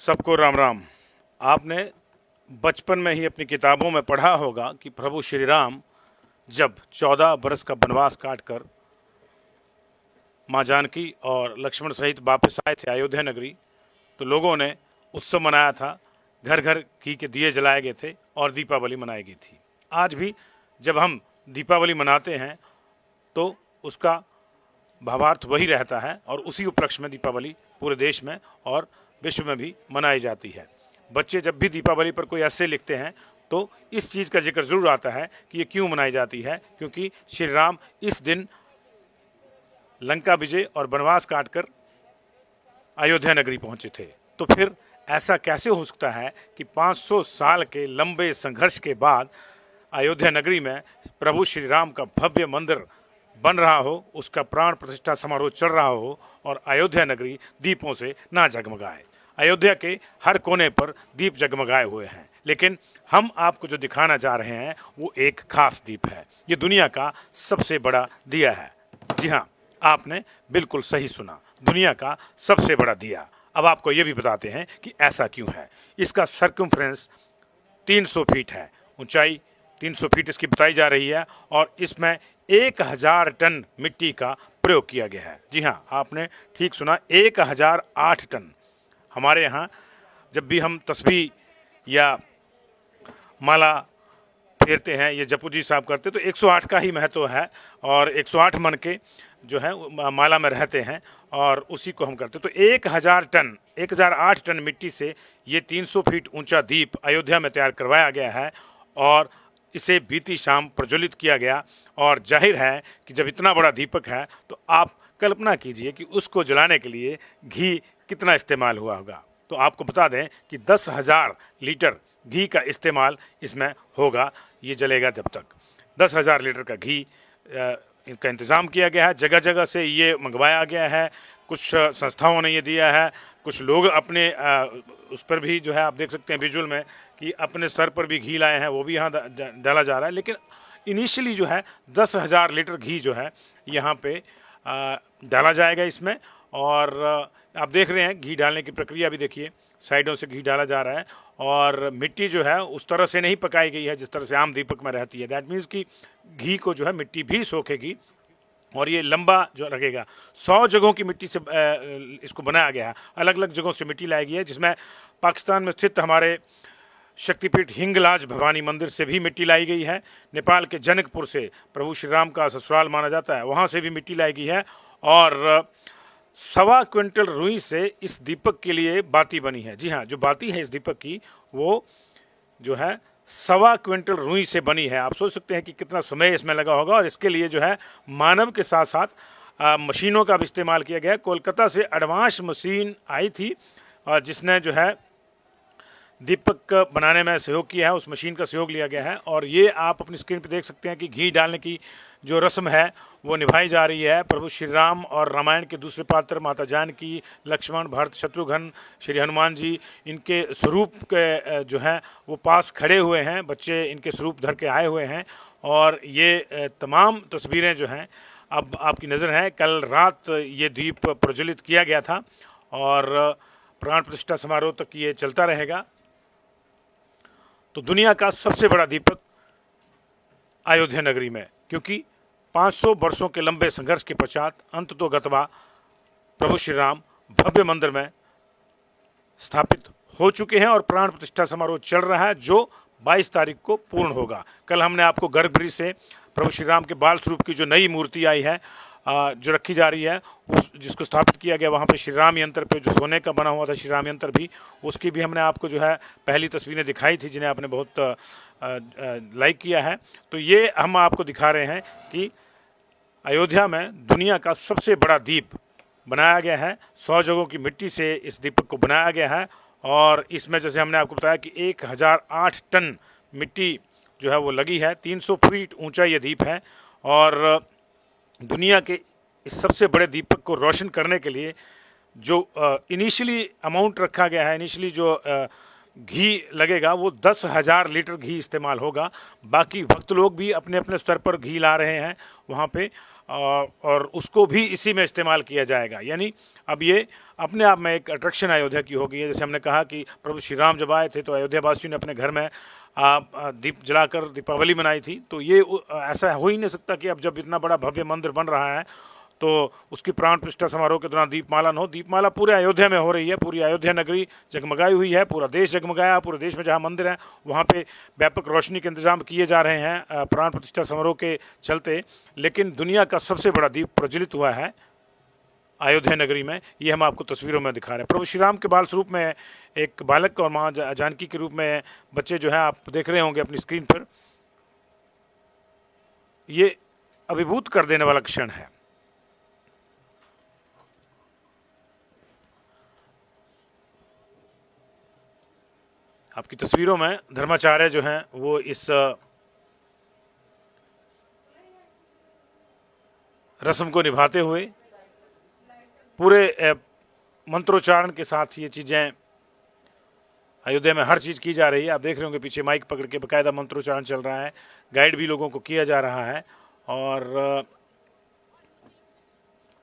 सबको राम राम। आपने बचपन में ही अपनी किताबों में पढ़ा होगा कि प्रभु श्री राम जब 14 बरस का वनवास काटकर माँ जानकी और लक्ष्मण सहित वापस आए थे अयोध्या नगरी, तो लोगों ने उत्सव मनाया था। घर घर घी के दिए जलाए गए थे और दीपावली मनाई गई थी। आज भी जब हम दीपावली मनाते हैं तो उसका भावार्थ वही रहता है और उसी उपलक्ष्य में दीपावली पूरे देश में और विश्व में भी मनाई जाती है। बच्चे जब भी दीपावली पर कोई ऐसे लिखते हैं तो इस चीज़ का जिक्र ज़रूर आता है कि ये क्यों मनाई जाती है, क्योंकि श्री राम इस दिन लंका विजय और वनवास काटकर अयोध्या नगरी पहुंचे थे। तो फिर ऐसा कैसे हो सकता है कि 500 साल के लंबे संघर्ष के बाद अयोध्या नगरी में प्रभु श्री राम का भव्य मंदिर बन रहा हो, उसका प्राण प्रतिष्ठा समारोह चल रहा हो और अयोध्या नगरी दीपों से ना जगमगाए। अयोध्या के हर कोने पर दीप जगमगाए हुए हैं, लेकिन हम आपको जो दिखाना चाह रहे हैं वो एक खास दीप है। ये दुनिया का सबसे बड़ा दिया है। जी हाँ, आपने बिल्कुल सही सुना, दुनिया का सबसे बड़ा दिया। अब आपको ये भी बताते हैं कि ऐसा क्यों है। इसका सर्कमफ्रेंस 300 फीट है, ऊंचाई 300 फीट इसकी बताई जा रही है और इसमें 1000 टन मिट्टी का प्रयोग किया गया है। जी हाँ, आपने ठीक सुना, 1008 टन। हमारे यहाँ जब भी हम तस्बीह या माला फेरते हैं, ये जपू जी साहब करते, तो 108 का ही महत्व है और 108 मन के जो है माला में रहते हैं और उसी को हम करते। तो 1008 टन मिट्टी से ये 300 फीट ऊंचा दीप अयोध्या में तैयार करवाया गया है और इसे बीती शाम प्रज्वलित किया गया। और जाहिर है कि जब इतना बड़ा दीपक है तो आप कल्पना कीजिए कि उसको जलाने के लिए घी कितना इस्तेमाल हुआ होगा। तो आपको बता दें कि 10,000 लीटर घी का इस्तेमाल इसमें होगा। ये जलेगा जब तक 10,000 लीटर का घी इनका इंतज़ाम किया गया है। जगह जगह से ये मंगवाया गया है, कुछ संस्थाओं ने ये दिया है, कुछ लोग अपने उस पर भी जो है आप देख सकते हैं विजुअल में कि अपने सर पर भी घी लाए हैं, वो भी यहाँ डाला जा रहा है। लेकिन इनिशियली जो है 10,000 लीटर घी जो है यहाँ पे डाला जाएगा इसमें। और आप देख रहे हैं घी डालने की प्रक्रिया भी देखिए, साइडों से घी डाला जा रहा है और मिट्टी जो है उस तरह से नहीं पकाई गई है जिस तरह से आम दीपक में रहती है। दैट मीन्स कि घी को जो है मिट्टी भी सोखेगी और ये लंबा जो लगेगा। 100 जगहों की मिट्टी से इसको बनाया गया है, अलग अलग जगहों से मिट्टी लाई गई है, जिसमें पाकिस्तान में स्थित हमारे शक्तिपीठ हिंगलाज भवानी मंदिर से भी मिट्टी लाई गई है। नेपाल के जनकपुर से प्रभु श्री राम का ससुराल माना जाता है, वहाँ से भी मिट्टी लाई गई है। और 1.25 क्विंटल रुई से इस दीपक के लिए बाती बनी है। जी हाँ, जो बाती है इस दीपक की वो जो है 1.25 क्विंटल रुई से बनी है। आप सोच सकते हैं कि कितना समय इसमें लगा होगा। और इसके लिए जो है मानव के साथ साथ मशीनों का भी इस्तेमाल किया गया है। कोलकाता से एडवांस मशीन आई थी और जिसने जो है दीपक बनाने में सहयोग किया है, उस मशीन का सहयोग लिया गया है। और ये आप अपनी स्क्रीन पर देख सकते हैं कि घी डालने की जो रस्म है वो निभाई जा रही है। प्रभु श्री राम और रामायण के दूसरे पात्र माता जानकी, लक्ष्मण, भरत, शत्रुघ्न, श्री हनुमान जी, इनके स्वरूप के जो हैं वो पास खड़े हुए हैं। बच्चे इनके स्वरूप धर के आए हुए हैं और ये तमाम तस्वीरें जो हैं अब आपकी नज़र हैं। कल रात ये दीप प्रज्वलित किया गया था और प्राण प्रतिष्ठा समारोह तक ये चलता रहेगा। तो दुनिया का सबसे बड़ा दीपक अयोध्या नगरी में, क्योंकि 500 वर्षों के लंबे संघर्ष के पश्चात अंत तो गतवा प्रभु श्री राम भव्य मंदिर में स्थापित हो चुके हैं और प्राण प्रतिष्ठा समारोह चल रहा है जो 22 तारीख को पूर्ण होगा। कल हमने आपको गर्भगृह से प्रभु श्री राम के बाल स्वरूप की जो नई मूर्ति आई है जो रखी जा रही है, उस जिसको स्थापित किया गया, वहाँ पे श्री राम यंत्र पे जो सोने का बना हुआ था श्री राम यंत्र भी, उसकी भी हमने आपको जो है पहली तस्वीरें दिखाई थी जिन्हें आपने बहुत लाइक किया है। तो ये हम आपको दिखा रहे हैं कि अयोध्या में दुनिया का सबसे बड़ा दीप बनाया गया है। 100 जगहों की मिट्टी से इस दीपक को बनाया गया है और इसमें जैसे हमने आपको बताया कि 1008 टन मिट्टी जो है वो लगी है। 300 फीट ऊंचा ये दीप है और दुनिया के इस सबसे बड़े दीपक को रोशन करने के लिए जो इनिशियली अमाउंट रखा गया है, इनिशियली जो घी लगेगा वो 10,000 लीटर घी इस्तेमाल होगा। बाकी भक्त लोग भी अपने अपने स्तर पर घी ला रहे हैं वहाँ पे और उसको भी इसी में इस्तेमाल किया जाएगा। यानी अब ये अपने आप में एक अट्रैक्शन अयोध्या की हो गई है। जैसे हमने कहा कि प्रभु श्री राम जब आए थे तो अयोध्या वासियों ने अपने घर में दीप जलाकर दीपावली मनाई थी। तो ये ऐसा हो ही नहीं सकता कि अब जब इतना बड़ा भव्य मंदिर बन रहा है तो उसकी प्राण प्रतिष्ठा समारोह के दौरान दीपमाला न हो। दीपमाला पूरे अयोध्या में हो रही है, पूरी अयोध्या नगरी जगमगाई हुई है, पूरा देश जगमगाया। पूरे देश में जहाँ मंदिर हैं वहाँ पे व्यापक रोशनी के इंतजाम किए जा रहे हैं प्राण प्रतिष्ठा समारोह के चलते। लेकिन दुनिया का सबसे बड़ा दीप प्रज्वलित हुआ है अयोध्या नगरी में, ये हम आपको तस्वीरों में दिखा रहे हैं। प्रभु श्री राम के बाल स्वरूप में एक बालक और माँ जानकी के रूप में बच्चे जो है आप देख रहे होंगे अपनी स्क्रीन पर। ये अभिभूत कर देने वाला क्षण है। आपकी तस्वीरों में धर्माचार्य जो हैं वो इस रस्म को निभाते हुए पूरे मंत्रोच्चारण के साथ ये चीज़ें अयोध्या में हर चीज़ की जा रही है। आप देख रहे होंगे पीछे माइक पकड़ के बाकायदा मंत्रोच्चारण चल रहा है, गाइड भी लोगों को किया जा रहा है। और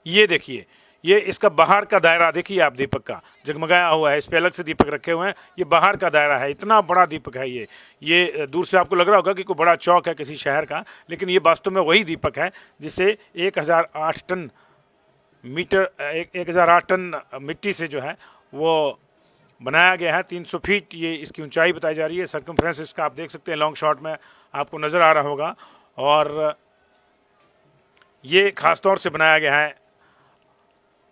ये देखिए, ये इसका बाहर का दायरा देखिए आप, दीपक का जगमगाया हुआ है, इस पे अलग से दीपक रखे हुए हैं। ये बाहर का दायरा है, इतना बड़ा दीपक है ये दूर से आपको लग रहा होगा कि कोई बड़ा चौक है किसी शहर का, लेकिन ये वास्तव में वही दीपक है जिसे 1008 टन मीटर 1008 टन मिट्टी से जो है वो बनाया गया है। 300 फीट ये इसकी ऊंचाई बताई जा रही है। सर्कमफ्रेंस इसका आप देख सकते हैं, लॉन्ग शॉट में आपको नज़र आ रहा होगा। और ये खास तौर से बनाया गया है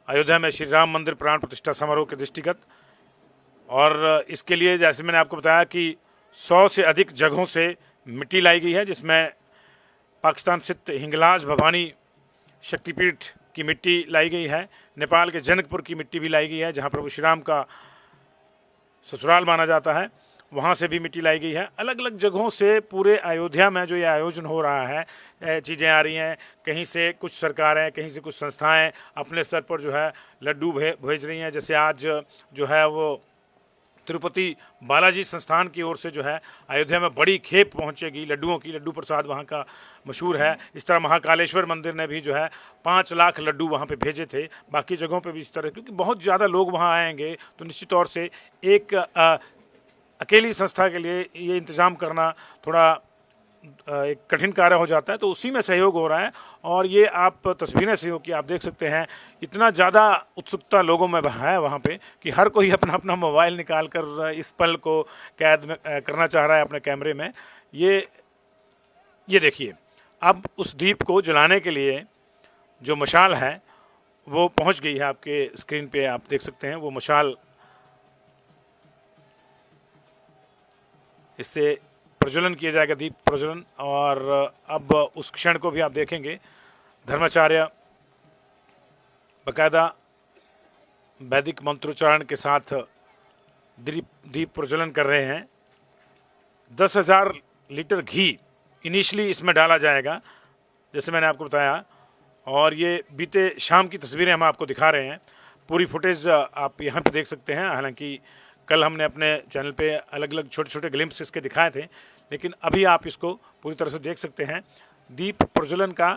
अयोध्या में श्री राम मंदिर प्राण प्रतिष्ठा समारोह के दृष्टिगत। और इसके लिए जैसे मैंने आपको बताया कि 100 से अधिक जगहों से मिट्टी लाई गई है, जिसमें पाकिस्तान स्थित हिंगलाज भवानी शक्तिपीठ की मिट्टी लाई गई है, नेपाल के जनकपुर की मिट्टी भी लाई गई है जहाँ प्रभु श्री राम का ससुराल माना जाता है, वहाँ से भी मिट्टी लाई गई है। अलग अलग जगहों से पूरे अयोध्या में जो ये आयोजन हो रहा है चीज़ें आ रही हैं। कहीं से कुछ सरकारें, कहीं से कुछ संस्थाएं अपने स्तर पर जो है लड्डू भेज रही हैं। जैसे आज जो है वो तिरुपति बालाजी संस्थान की ओर से जो है अयोध्या में बड़ी खेप पहुंचेगी लड्डुओं की। लड्डू प्रसाद वहाँ का मशहूर है। इस तरह महाकालेश्वर मंदिर ने भी जो है 5 लाख लड्डू वहाँ पे भेजे थे। बाकी जगहों पे भी इस तरह, क्योंकि बहुत ज़्यादा लोग वहाँ आएंगे तो निश्चित तौर से एक अकेली संस्था के लिए ये इंतज़ाम करना थोड़ा एक कठिन कार्य हो जाता है। तो उसी में सहयोग हो रहा है। और ये आप तस्वीरें सहयोग की आप देख सकते हैं, इतना ज़्यादा उत्सुकता लोगों में है वहाँ पे कि हर कोई अपना अपना मोबाइल निकाल कर इस पल को कैद में करना चाह रहा है अपने कैमरे में। ये देखिए, अब उस दीप को जलाने के लिए जो मशाल है वो पहुँच गई है। आपके स्क्रीन पे आप देख सकते हैं वो मशाल, इससे प्रज्वलन किया जाएगा, दीप प्रज्वलन। और अब उस क्षण को भी आप देखेंगे, धर्माचार्य बाकायदा वैदिक मंत्रोच्चारण के साथ दीप प्रज्वलन कर रहे हैं। 10,000 लीटर घी इनिशियली इसमें डाला जाएगा जैसे मैंने आपको बताया। और ये बीते शाम की तस्वीरें हम आपको दिखा रहे हैं। पूरी फुटेज आप यहाँ पे देख सकते हैं। हालांकि कल हमने अपने चैनल पे अलग अलग छोटे छोटे ग्लिम्स इसके दिखाए थे, लेकिन अभी आप इसको पूरी तरह से देख सकते हैं। दीप प्रज्वलन का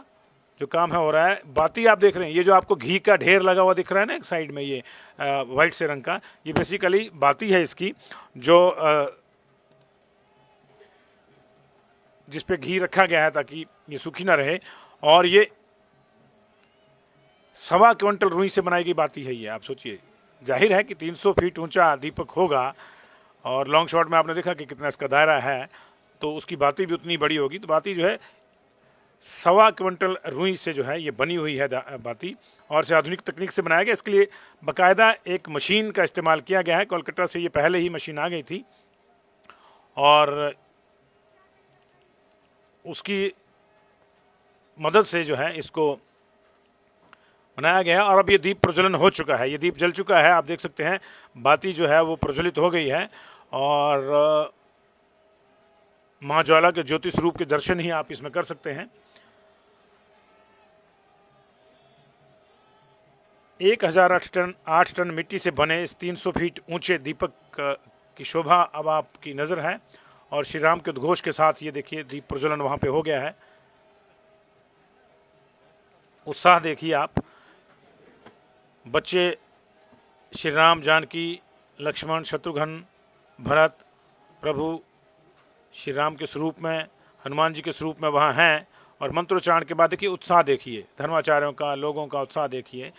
जो काम है हो रहा है। बाती आप देख रहे हैं, ये जो आपको घी का ढेर लगा हुआ दिख रहा है ना एक साइड में, ये वाइट से रंग का, ये बेसिकली बाती है इसकी, जो जिस पे घी रखा गया है ताकि ये सूखी ना रहे। और ये 1.25 क्विंटल रुई से बनाई गई बाती है ये। आप सोचिए, जाहिर है कि 300 फीट ऊंचा दीपक होगा और लॉन्ग शॉट में आपने देखा कि कितना इसका दायरा है, तो उसकी बाती भी उतनी बड़ी होगी। तो बाती जो है 1.25 क्विंटल रुई से जो है ये बनी हुई है बाती, और इसे आधुनिक तकनीक से बनाया गया। इसके लिए बाकायदा एक मशीन का इस्तेमाल किया गया है। कोलकाता से ये पहले ही मशीन आ गई थी और उसकी मदद से जो है इसको बनाया गया। और अब ये दीप प्रज्वलन हो चुका है, ये दीप जल चुका है। आप देख सकते हैं बाती जो है वो प्रज्वलित हो गई है और माँ ज्वाला के ज्योति स्वरूप के दर्शन ही आप इसमें कर सकते हैं। 1008 टन मिट्टी से बने इस 300 फीट ऊंचे दीपक की शोभा अब आपकी नज़र है। और श्री राम के उद्घोष के साथ ये देखिए दीप प्रज्वलन वहाँ पे हो गया है। उत्साह देखिए आप। बच्चे श्री राम, जानकी, लक्ष्मण, शत्रुघ्न, भरत, प्रभु श्री राम के स्वरूप में, हनुमान जी के स्वरूप में वहाँ हैं। और मंत्रोच्चारण के बाद देखिए उत्साह देखिए, धर्माचार्यों का, लोगों का उत्साह देखिए।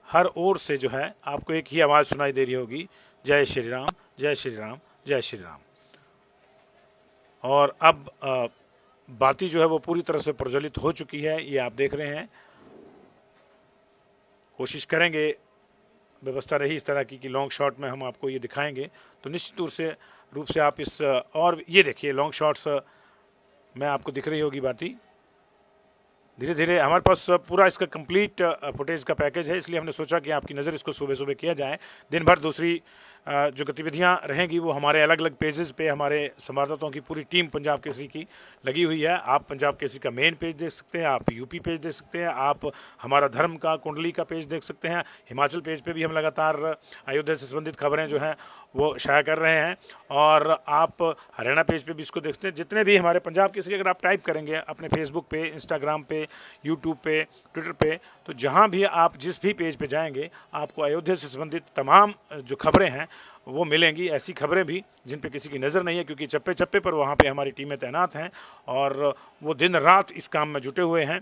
हर ओर से जो है आपको एक ही आवाज़ सुनाई दे रही होगी, जय श्री राम, जय श्री राम, जय श्री राम। और अब बाती जो है वो पूरी तरह से प्रज्वलित हो चुकी है, ये आप देख रहे हैं। कोशिश करेंगे, व्यवस्था रही इस तरह की कि लॉन्ग शॉट में हम आपको ये दिखाएंगे, तो निश्चित रूप से आप इस और ये देखिए लॉन्ग शॉट्स में आपको दिख रही होगी बाती। धीरे धीरे हमारे पास पूरा इसका कंप्लीट फुटेज का पैकेज है, इसलिए हमने सोचा कि आपकी नज़र इसको सुबह सुबह किया जाए। दिन भर दूसरी जो गतिविधियां रहेंगी वो हमारे अलग अलग पेजेस पे हमारे संवाददाताओं की पूरी टीम पंजाब केसरी की लगी हुई है। आप पंजाब केसरी का मेन पेज देख सकते हैं, आप यूपी पेज देख सकते हैं, आप हमारा धर्म का कुंडली का पेज देख सकते हैं। हिमाचल पेज पे भी हम लगातार अयोध्या से संबंधित खबरें जो हैं वो शाया कर रहे हैं, और आप हरियाणा पेज पे भी इसको देखते हैं। जितने भी हमारे पंजाब केसरी अगर आप टाइप करेंगे अपने फेसबुक पे, इंस्टाग्राम पे, यूट्यूब पे, ट्विटर पे, तो जहाँ भी आप जिस भी पेज पे जाएंगे आपको अयोध्या से संबंधित तमाम जो खबरें हैं वो मिलेंगी। ऐसी खबरें भी जिन पे किसी की नज़र नहीं है, क्योंकि चप्पे चप्पे पर वहाँ पे हमारी टीमें तैनात हैं और वो दिन रात इस काम में जुटे हुए हैं।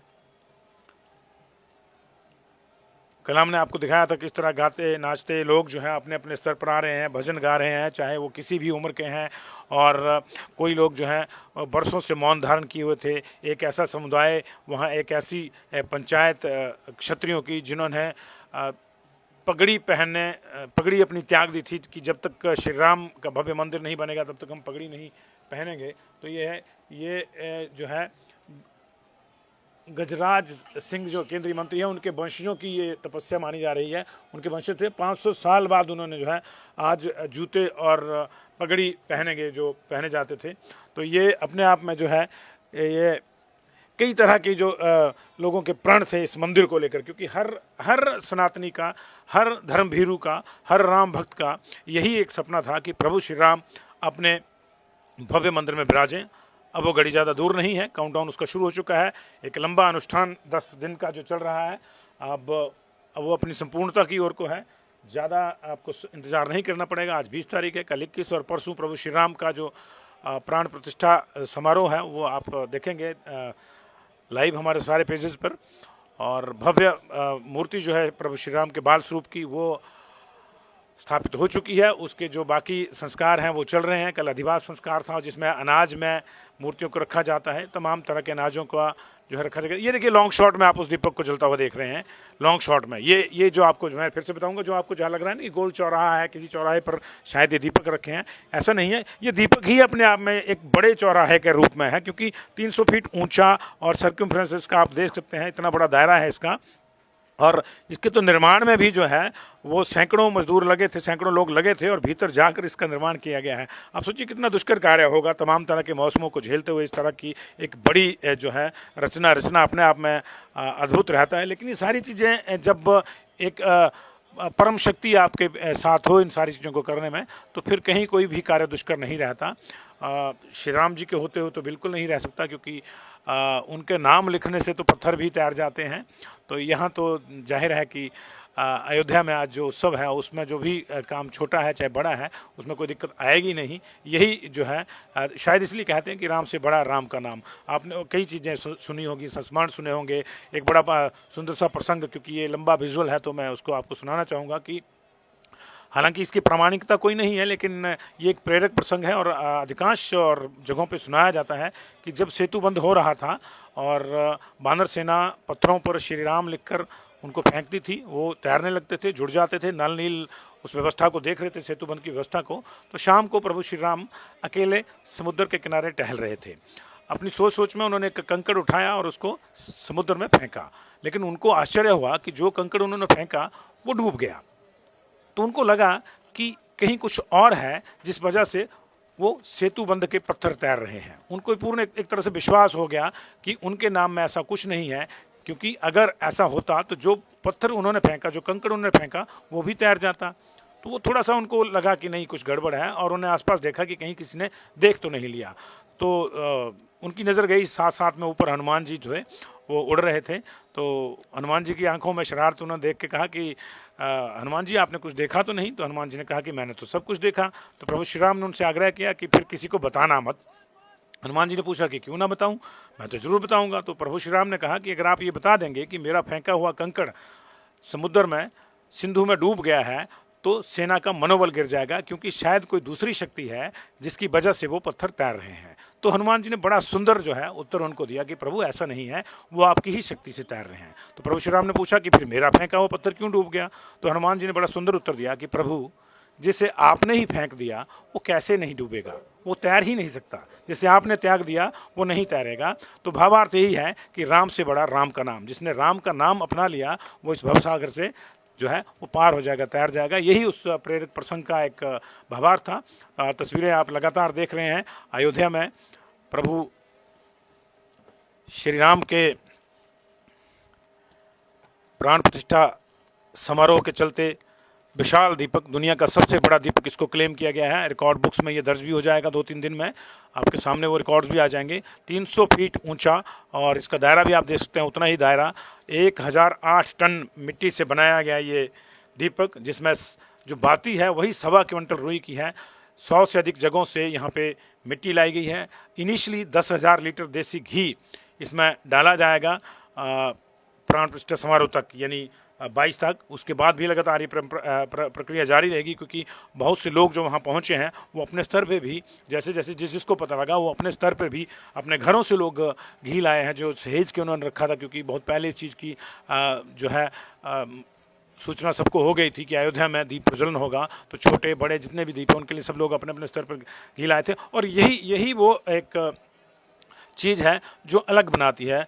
कल हमने आपको दिखाया था किस तरह गाते नाचते लोग जो हैं अपने अपने स्तर पर आ रहे हैं, भजन गा रहे हैं, चाहे वो किसी भी उम्र के हैं। और कोई लोग जो हैं बरसों से मौन धारण किए हुए थे। एक ऐसा समुदाय वहाँ, एक ऐसी पंचायत क्षत्रियों की जिन्होंने पगड़ी अपनी त्याग दी थी कि जब तक श्री राम का भव्य मंदिर नहीं बनेगा तब तक हम पगड़ी नहीं पहनेंगे। तो ये जो है गजराज सिंह जो केंद्रीय मंत्री हैं उनके वंशजों की ये तपस्या मानी जा रही है। उनके वंशज थे, 500 साल बाद उन्होंने जो है आज जूते और पगड़ी पहनेंगे जो पहने जाते थे। तो ये अपने आप में जो है ये कई तरह के जो लोगों के प्रण थे इस मंदिर को लेकर, क्योंकि हर सनातनी का, हर धर्म भीरू का, हर राम भक्त का यही एक सपना था कि प्रभु श्री राम अपने भव्य मंदिर में विराजें। अब वो घड़ी ज़्यादा दूर नहीं है, काउंटडाउन उसका शुरू हो चुका है। एक लंबा अनुष्ठान 10 दिन का जो चल रहा है अब वो अपनी संपूर्णता की ओर को है। ज़्यादा आपको इंतज़ार नहीं करना पड़ेगा। आज 20 तारीख है, कल 21 और परसों प्रभु श्री राम का जो प्राण प्रतिष्ठा समारोह है वो आप देखेंगे लाइव हमारे सारे पेजेस पर। और भव्य मूर्ति जो है प्रभु श्री राम के बाल स्वरूप की वो स्थापित हो चुकी है। उसके जो बाकी संस्कार हैं वो चल रहे हैं। कल अधिवास संस्कार था जिसमें अनाज में मूर्तियों को रखा जाता है, तमाम तरह के अनाजों का जो है रखा जाएगा। ये देखिए लॉन्ग शॉट में आप उस दीपक को जलता हुआ देख रहे हैं। लॉन्ग शॉट में ये जो आपको मैं फिर से बताऊंगा, जो आपको जहाँ लग रहा है ना कि गोल चौराहा है, किसी चौराहे पर शायद ये दीपक रखे हैं, ऐसा नहीं है। ये दीपक ही अपने आप में एक बड़े चौराहे के रूप में है, क्योंकि 300 फीट ऊंचा और सर्कमफ्रेंस इसका आप देख सकते हैं, इतना बड़ा दायरा है इसका। और इसके तो निर्माण में भी जो है वो सैकड़ों मजदूर लगे थे, सैकड़ों लोग लगे थे और भीतर जाकर इसका निर्माण किया गया है। आप सोचिए कितना दुष्कर कार्य होगा, तमाम तरह के मौसमों को झेलते हुए इस तरह की एक बड़ी जो है रचना अपने आप में अद्भुत रहता है। लेकिन ये सारी चीज़ें जब एक परम शक्ति आपके साथ हो इन सारी चीज़ों को करने में, तो फिर कहीं कोई भी कार्य दुष्कर नहीं रहता। श्री राम जी के होते हो तो बिल्कुल नहीं रह सकता, क्योंकि उनके नाम लिखने से तो पत्थर भी तैर जाते हैं। तो यहाँ तो जाहिर है कि अयोध्या में आज जो उत्सव है उसमें जो भी काम छोटा है चाहे बड़ा है उसमें कोई दिक्कत आएगी नहीं। यही जो है शायद इसलिए कहते हैं कि राम से बड़ा राम का नाम। आपने कई चीज़ें सुनी होगी, संस्मरण सुने होंगे। एक बड़ा सुंदर सा प्रसंग, क्योंकि ये लंबा विजुअल है तो मैं उसको आपको सुनाना चाहूँगा कि हालांकि इसकी प्रामाणिकता कोई नहीं है, लेकिन ये एक प्रेरक प्रसंग है और अधिकांश और जगहों पे सुनाया जाता है कि जब सेतु बंद हो रहा था और बानर सेना पत्थरों पर श्री राम लिखकर उनको फेंकती थी, वो तैरने लगते थे, जुड़ जाते थे, नल नील उस व्यवस्था को देख रहे थे, सेतु बंद की व्यवस्था को। तो शाम को प्रभु श्री राम अकेले समुद्र के किनारे टहल रहे थे। अपनी सोच में उन्होंने एक कंकड़ उठाया और उसको समुद्र में फेंका, लेकिन उनको आश्चर्य हुआ कि जो कंकड़ उन्होंने फेंका वो डूब गया। तो उनको लगा कि कहीं कुछ और है जिस वजह से वो सेतु बंध के पत्थर तैर रहे हैं। उनको पूर्ण एक तरह से विश्वास हो गया कि उनके नाम में ऐसा कुछ नहीं है, क्योंकि अगर ऐसा होता तो जो पत्थर उन्होंने फेंका, जो कंकड़ उन्होंने फेंका, वो भी तैर जाता। तो वो थोड़ा सा उनको लगा कि नहीं कुछ गड़बड़ है, और उन्हें आसपास देखा कि कहीं किसी ने देख तो नहीं लिया। तो उनकी नज़र गई साथ साथ में ऊपर हनुमान जी जो है, वो उड़ रहे थे। तो हनुमान जी की आंखों में शरारत उन्होंने देख के कहा कि हनुमान जी आपने कुछ देखा तो नहीं? तो हनुमान जी ने कहा कि मैंने तो सब कुछ देखा। तो प्रभु श्री राम ने उनसे आग्रह किया कि फिर किसी को बताना मत। हनुमान जी ने पूछा कि क्यों ना बताऊं, मैं तो जरूर बताऊंगा। तो प्रभु श्री राम ने कहा कि अगर आप ये बता देंगे कि मेरा फेंका हुआ कंकड़ समुद्र में, सिंधु में डूब गया है, तो सेना का मनोबल गिर जाएगा, क्योंकि शायद कोई दूसरी शक्ति है जिसकी वजह से वो पत्थर तैर रहे हैं। तो हनुमान जी ने बड़ा सुंदर जो है उत्तर उनको दिया कि प्रभु ऐसा नहीं है, वो आपकी ही शक्ति से तैर रहे हैं। तो प्रभु श्री राम ने पूछा कि फिर मेरा फेंका हुआ पत्थर क्यों डूब गया? तो हनुमान जी ने बड़ा सुंदर उत्तर दिया कि प्रभु जिसे आपने ही फेंक दिया वो कैसे नहीं डूबेगा, वो तैर ही नहीं सकता। जिसे आपने त्याग दिया वो नहीं तैरेगा। तो भावार्थ यही है कि राम से बड़ा राम का नाम, जिसने राम का नाम अपना लिया वो इस भवसागर से जो है वो पार हो जाएगा, तैर जाएगा। यही उस प्रेरक प्रसंग का एक भावार्थ था। तस्वीरें आप लगातार देख रहे हैं। अयोध्या में प्रभु श्री राम के प्राण प्रतिष्ठा समारोह के चलते विशाल दीपक, दुनिया का सबसे बड़ा दीपक इसको क्लेम किया गया है। रिकॉर्ड बुक्स में ये दर्ज भी हो जाएगा 2-3 दिन में, आपके सामने वो रिकॉर्ड्स भी आ जाएंगे। 300 फीट ऊंचा, और इसका दायरा भी आप देख सकते हैं उतना ही दायरा। 1008 टन मिट्टी से बनाया गया ये दीपक, जिसमें जो बाती है वही 1.25 क्विंटल रुई की है। 100 से अधिक जगहों से यहाँ पे मिट्टी लाई गई है। इनिशियली 10,000 लीटर देसी घी इसमें डाला जाएगा प्राण प्रतिष्ठा समारोह तक, यानी 22 तक। उसके बाद भी लगातार ये प्रक्रिया जारी रहेगी, क्योंकि बहुत से लोग जो वहाँ पहुँचे हैं वो अपने स्तर पे भी, जैसे जैसे जिसको पता लगा वो अपने स्तर पे भी अपने घरों से लोग घी लाए हैं, जो सहेज के उन्होंने रखा था, क्योंकि बहुत पहले इस चीज़ की जो है सूचना सबको हो गई थी कि अयोध्या में दीप प्रज्वलन होगा। तो छोटे बड़े जितने भी दीप हैं उनके लिए सब लोग अपने अपने स्तर पर घी लाए थे। और यही वो एक चीज़ है जो अलग बनाती है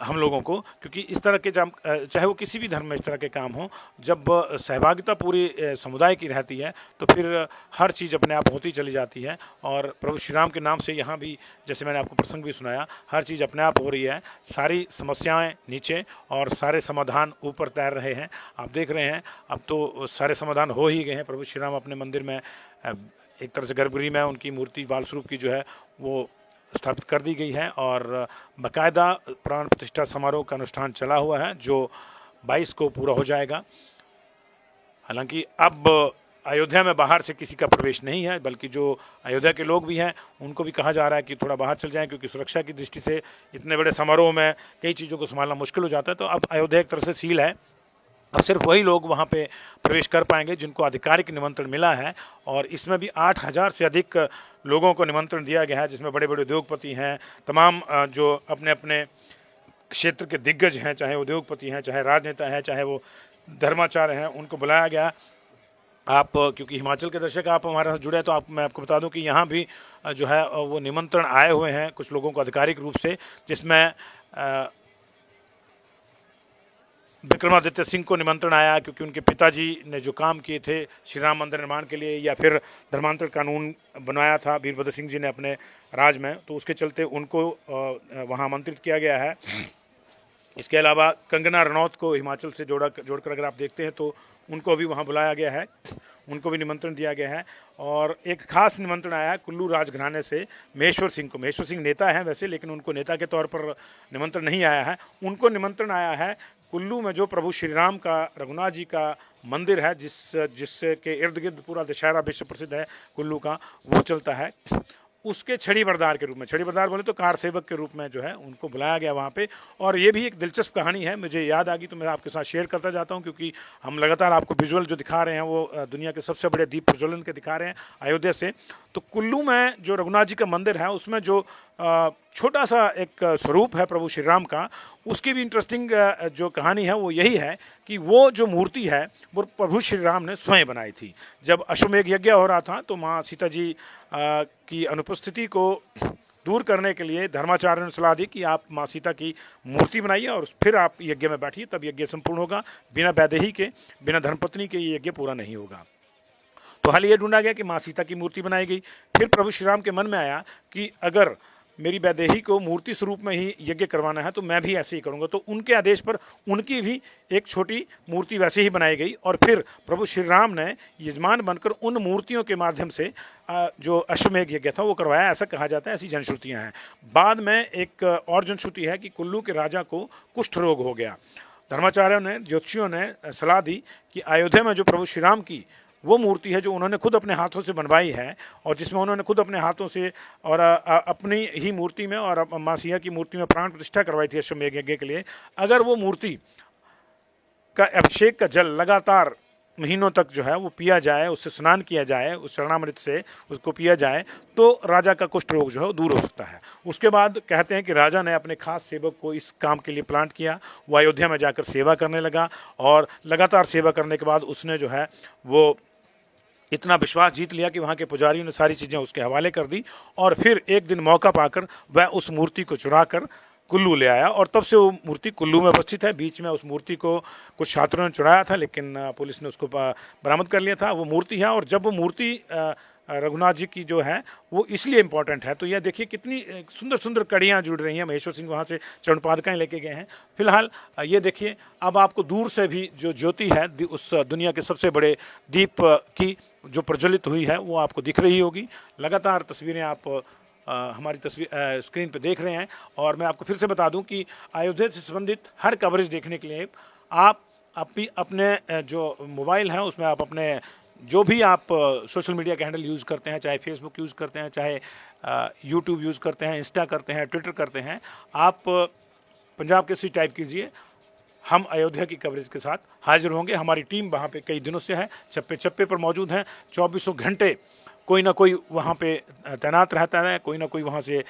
हम लोगों को, क्योंकि इस तरह के जब चाहे वो किसी भी धर्म में इस तरह के काम हो, जब सहभागिता पूरी समुदाय की रहती है तो फिर हर चीज़ अपने आप होती चली जाती है। और प्रभु श्री राम के नाम से यहाँ भी, जैसे मैंने आपको प्रसंग भी सुनाया, हर चीज़ अपने आप हो रही है। सारी समस्याएं नीचे और सारे समाधान ऊपर तैर रहे हैं। आप देख रहे हैं अब तो सारे समाधान हो ही गए हैं। प्रभु श्री राम अपने मंदिर में एक तरह से गर्भगृह में उनकी मूर्ति बाल स्वरूप की जो है वो स्थापित कर दी गई है, और बाकायदा प्राण प्रतिष्ठा समारोह का अनुष्ठान चला हुआ है जो 22 को पूरा हो जाएगा। हालांकि अब अयोध्या में बाहर से किसी का प्रवेश नहीं है, बल्कि जो अयोध्या के लोग भी हैं उनको भी कहा जा रहा है कि थोड़ा बाहर चल जाएं, क्योंकि सुरक्षा की दृष्टि से इतने बड़े समारोह में कई चीज़ों को संभालना मुश्किल हो जाता है। तो अब अयोध्या एक तरह से सील है। अब सिर्फ वही लोग वहाँ पे प्रवेश कर पाएंगे जिनको आधिकारिक निमंत्रण मिला है। और इसमें भी 8,000 से अधिक लोगों को निमंत्रण दिया गया है, जिसमें बड़े बड़े उद्योगपति हैं, तमाम जो अपने अपने क्षेत्र के दिग्गज हैं, चाहे उद्योगपति हैं, चाहे राजनेता हैं, चाहे वो धर्माचार्य हैं, उनको बुलाया गया। आप क्योंकि हिमाचल के दर्शक आप हमारे साथ जुड़े हैं, तो मैं आपको बता दूं कि यहाँ भी जो है वो निमंत्रण आए हुए हैं कुछ लोगों को आधिकारिक रूप से, जिसमें विक्रमादित्य सिंह को निमंत्रण आया, क्योंकि उनके पिताजी ने जो काम किए थे श्री राम मंदिर निर्माण के लिए, या फिर धर्मांतरण कानून बनवाया था वीरभद्र सिंह जी ने अपने राज में, तो उसके चलते उनको वहाँ आमंत्रित किया गया है। इसके अलावा कंगना रनौत को हिमाचल से जोड़कर अगर आप देखते हैं तो उनको भी वहाँ बुलाया गया है, उनको भी निमंत्रण दिया गया है। और एक खास निमंत्रण आया है कुल्लू राजघराने से महेश्वर सिंह को। महेश्वर सिंह नेता हैं वैसे, लेकिन उनको नेता के तौर पर निमंत्रण नहीं आया है। उनको निमंत्रण आया है कुल्लू में जो प्रभु श्री राम का, रघुनाथ जी का मंदिर है, जिसके इर्द गिर्द पूरा दशहरा विश्व प्रसिद्ध है कुल्लू का, वो चलता है। उसके छड़ी बरदार के रूप में, छड़ी बरदार बोले तो कार सेवक के रूप में जो है उनको बुलाया गया वहाँ पे। और ये भी एक दिलचस्प कहानी है, मुझे याद आ गई तो मैं आपके साथ शेयर करता जाता हूँ, क्योंकि हम लगातार आपको विजुअल जो दिखा रहे हैं वो दुनिया के सबसे बड़े दीप प्रज्वलन के दिखा रहे हैं अयोध्या से। तो कुल्लू में जो रघुनाथ जी का मंदिर है उसमें जो छोटा सा एक स्वरूप है प्रभु श्री राम का, उसकी भी इंटरेस्टिंग जो कहानी है वो यही है कि वो जो मूर्ति है वो प्रभु श्री राम ने स्वयं बनाई थी। जब अश्वमेघ यज्ञ हो रहा था तो माँ सीता जी की अनुपस्थिति को दूर करने के लिए धर्माचार्य ने सलाह दी कि आप माँ सीता की मूर्ति बनाइए और फिर आप यज्ञ में बैठिए, तब यज्ञ संपूर्ण होगा। बिना वैदेही के, बिना धर्मपत्नी के ये यज्ञ पूरा नहीं होगा। तो हाल ये ढूंढा गया कि माँ सीता की मूर्ति बनाई गई। फिर प्रभु श्री राम के मन में आया कि अगर मेरी वैदेही को मूर्ति स्वरूप में ही यज्ञ करवाना है तो मैं भी ऐसे ही करूँगा। तो उनके आदेश पर उनकी भी एक छोटी मूर्ति वैसे ही बनाई गई और फिर प्रभु श्री राम ने यजमान बनकर उन मूर्तियों के माध्यम से जो अश्वमेध यज्ञ था वो करवाया, ऐसा कहा जाता है, ऐसी जनश्रुतियाँ हैं। बाद में एक और जनश्रुति है कि कुल्लू के राजा को कुष्ठ रोग हो गया। धर्माचार्यों ने, ज्योतिषियों ने सलाह दी कि अयोध्या में जो प्रभु श्री राम की वो मूर्ति है जो उन्होंने खुद अपने हाथों से बनवाई है और जिसमें उन्होंने खुद अपने हाथों से और अपनी ही मूर्ति में और माँ सिया की मूर्ति में प्राण प्रतिष्ठा करवाई थी अश्वमेध यज्ञ के लिए, अगर वो मूर्ति का अभिषेक का जल लगातार महीनों तक जो है वो पिया जाए, उससे स्नान किया जाए, उस चरणामृत से उसको पिया जाए, तो राजा का कुष्ठ रोग जो है वो दूर हो सकता है। उसके बाद कहते हैं कि राजा ने अपने खास सेवक को इस काम के लिए प्लांट किया। वो अयोध्या में जाकर सेवा करने लगा और लगातार सेवा करने के बाद उसने जो है वो इतना विश्वास जीत लिया कि वहाँ के पुजारियों ने सारी चीज़ें उसके हवाले कर दी और फिर एक दिन मौका पाकर वह उस मूर्ति को चुरा कर कुल्लू ले आया और तब से वो मूर्ति कुल्लू में उपस्थित है। बीच में उस मूर्ति को कुछ छात्रों ने चुराया था लेकिन पुलिस ने उसको बरामद कर लिया था। वो मूर्ति है और जब वो मूर्ति रघुनाथ जी की जो है वो इसलिए इम्पोर्टेंट है, तो यह देखिए कितनी सुंदर सुंदर कड़ियाँ जुड़ रही हैं। महेश्वर सिंह वहाँ से चरण पादुकाएँ लेके गए हैं। फिलहाल ये देखिए, अब आपको दूर से भी जो ज्योति है उस दुनिया के सबसे बड़े दीप की जो प्रज्वलित हुई है वो आपको दिख रही होगी। लगातार तस्वीरें आप हमारी तस्वीर स्क्रीन पे देख रहे हैं और मैं आपको फिर से बता दूं कि अयोध्या से संबंधित हर कवरेज देखने के लिए आप अपने जो मोबाइल है उसमें आप अपने जो भी आप सोशल मीडिया के हैंडल यूज़ करते हैं, चाहे फेसबुक यूज़ करते हैं, चाहे यूट्यूब यूज़ करते हैं, इंस्टा करते हैं, ट्विटर करते हैं, आप पंजाब केसरी टाइप कीजिए। हम अयोध्या की कवरेज के साथ हाजिर होंगे। हमारी टीम वहाँ पे कई दिनों से है, चप्पे चप्पे पर मौजूद हैं। 24 घंटे कोई ना कोई वहाँ पे तैनात रहता है, कोई ना कोई वहाँ से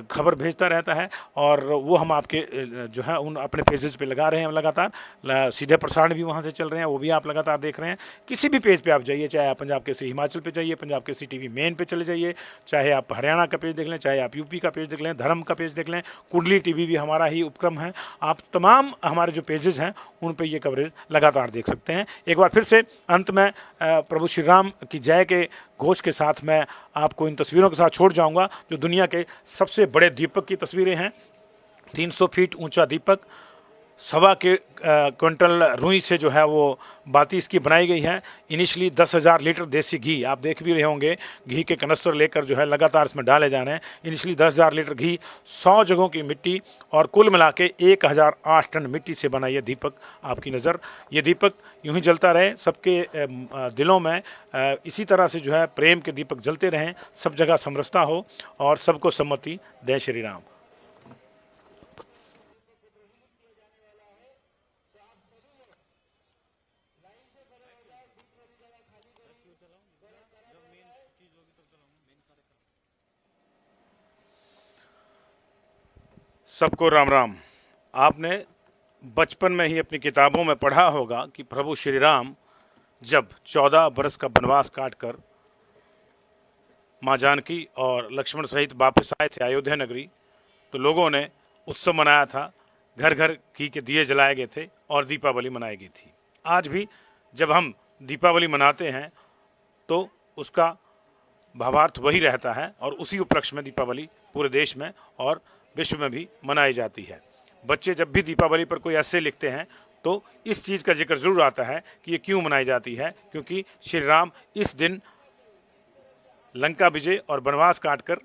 खबर भेजता रहता है और वो हम आपके जो है उन अपने पेजेस पे लगा रहे हैं लगातार। सीधे प्रसारण भी वहाँ से चल रहे हैं, वो भी आप लगातार देख रहे हैं। किसी भी पेज पे आप जाइए, चाहे आप पंजाब केसरी हिमाचल पे जाइए, पंजाब केसरी टीवी मेन पे चले जाइए, चाहे आप हरियाणा का पेज देख लें, चाहे आप यूपी का पेज देख लें, धर्म का पेज देख लें, कुंडली टीवी भी हमारा ही उपक्रम है। आप तमाम हमारे जो पेजेस हैं उन पर ये कवरेज लगातार देख सकते हैं। एक बार फिर से अंत में प्रभु श्री राम की जय के घोष के साथ मैं आपको इन तस्वीरों के साथ छोड़ जाऊंगा जो दुनिया के सबसे बड़े दीपक की तस्वीरें हैं। 300 फीट ऊंचा दीपक, 1.25 क्विंटल रुई से जो है वो बाती इसकी बनाई गई है। इनिशियली 10,000 लीटर देसी घी, आप देख भी रहे होंगे, घी के कनस्तर लेकर जो है लगातार इसमें डाले जा रहे हैं। इनिशियली 10,000 लीटर घी, 100 जगहों की मिट्टी और कुल मिला के 1008 टन मिट्टी से बना ये दीपक आपकी नज़र। ये दीपक यूं ही जलता रहे, सबके दिलों में इसी तरह से जो है प्रेम के दीपक जलते रहें, सब जगह समरसता हो और सबको सम्मति जय श्री राम। सबको राम राम। आपने बचपन में ही अपनी किताबों में पढ़ा होगा कि प्रभु श्री राम जब 14 बरस का वनवास काटकर माँ जानकी और लक्ष्मण सहित वापस आए थे अयोध्या नगरी, तो लोगों ने उत्सव मनाया था, घर घर घी के दिए जलाए गए थे और दीपावली मनाई गई थी। आज भी जब हम दीपावली मनाते हैं तो उसका भावार्थ वही रहता है और उसी उपलक्ष्य में दीपावली पूरे देश में और विश्व में भी मनाई जाती है। बच्चे जब भी दीपावली पर कोई ऐसे लिखते हैं तो इस चीज़ का जिक्र जरूर आता है कि ये क्यों मनाई जाती है, क्योंकि श्री राम इस दिन लंका विजय और वनवास काटकर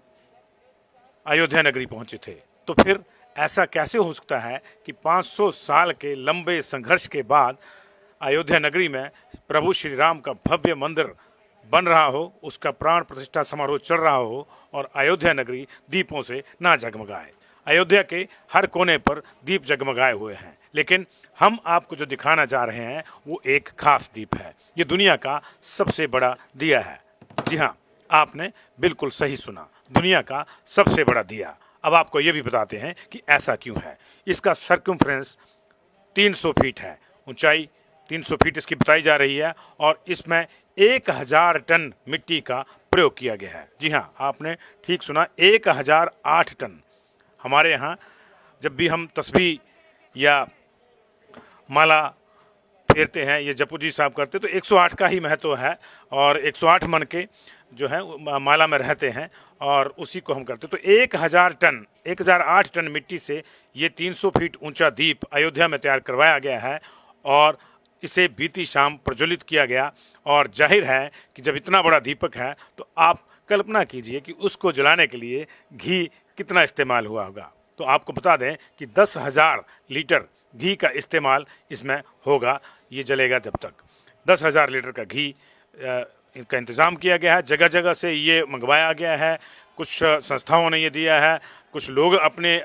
अयोध्या नगरी पहुंचे थे। तो फिर ऐसा कैसे हो सकता है कि 500 साल के लंबे संघर्ष के बाद अयोध्या नगरी में प्रभु श्री राम का भव्य मंदिर बन रहा हो, उसका प्राण प्रतिष्ठा समारोह चल रहा हो और अयोध्या नगरी दीपों से ना जगमगाए। अयोध्या के हर कोने पर दीप जगमगाए हुए हैं, लेकिन हम आपको जो दिखाना चाह रहे हैं वो एक खास दीप है। ये दुनिया का सबसे बड़ा दिया है। जी हाँ, आपने बिल्कुल सही सुना, दुनिया का सबसे बड़ा दिया। अब आपको ये भी बताते हैं कि ऐसा क्यों है। इसका सर्कमफ्रेंस 300 फीट है, ऊंचाई 300 फीट इसकी बताई जा रही है और इसमें 1000 टन मिट्टी का प्रयोग किया गया है। जी हाँ, आपने ठीक सुना, 1008 टन। हमारे यहाँ जब भी हम तस्बीह या माला फेरते हैं, ये जपू जी साहब करते तो 108 का ही महत्व है और 108 मन के जो है माला में रहते हैं और उसी को हम करते हैं। तो 1008 टन मिट्टी से ये 300 फीट ऊंचा दीप अयोध्या में तैयार करवाया गया है और इसे बीती शाम प्रज्वलित किया गया। और जाहिर है कि जब इतना बड़ा दीपक है तो आप कल्पना कीजिए कि उसको जलाने के लिए घी कितना इस्तेमाल हुआ होगा। तो आपको बता दें कि 10,000 लीटर घी का इस्तेमाल इसमें होगा, ये जलेगा जब तक। 10,000 लीटर का घी इनका इंतज़ाम किया गया है, जगह जगह से ये मंगवाया गया है, कुछ संस्थाओं ने ये दिया है, कुछ लोग अपने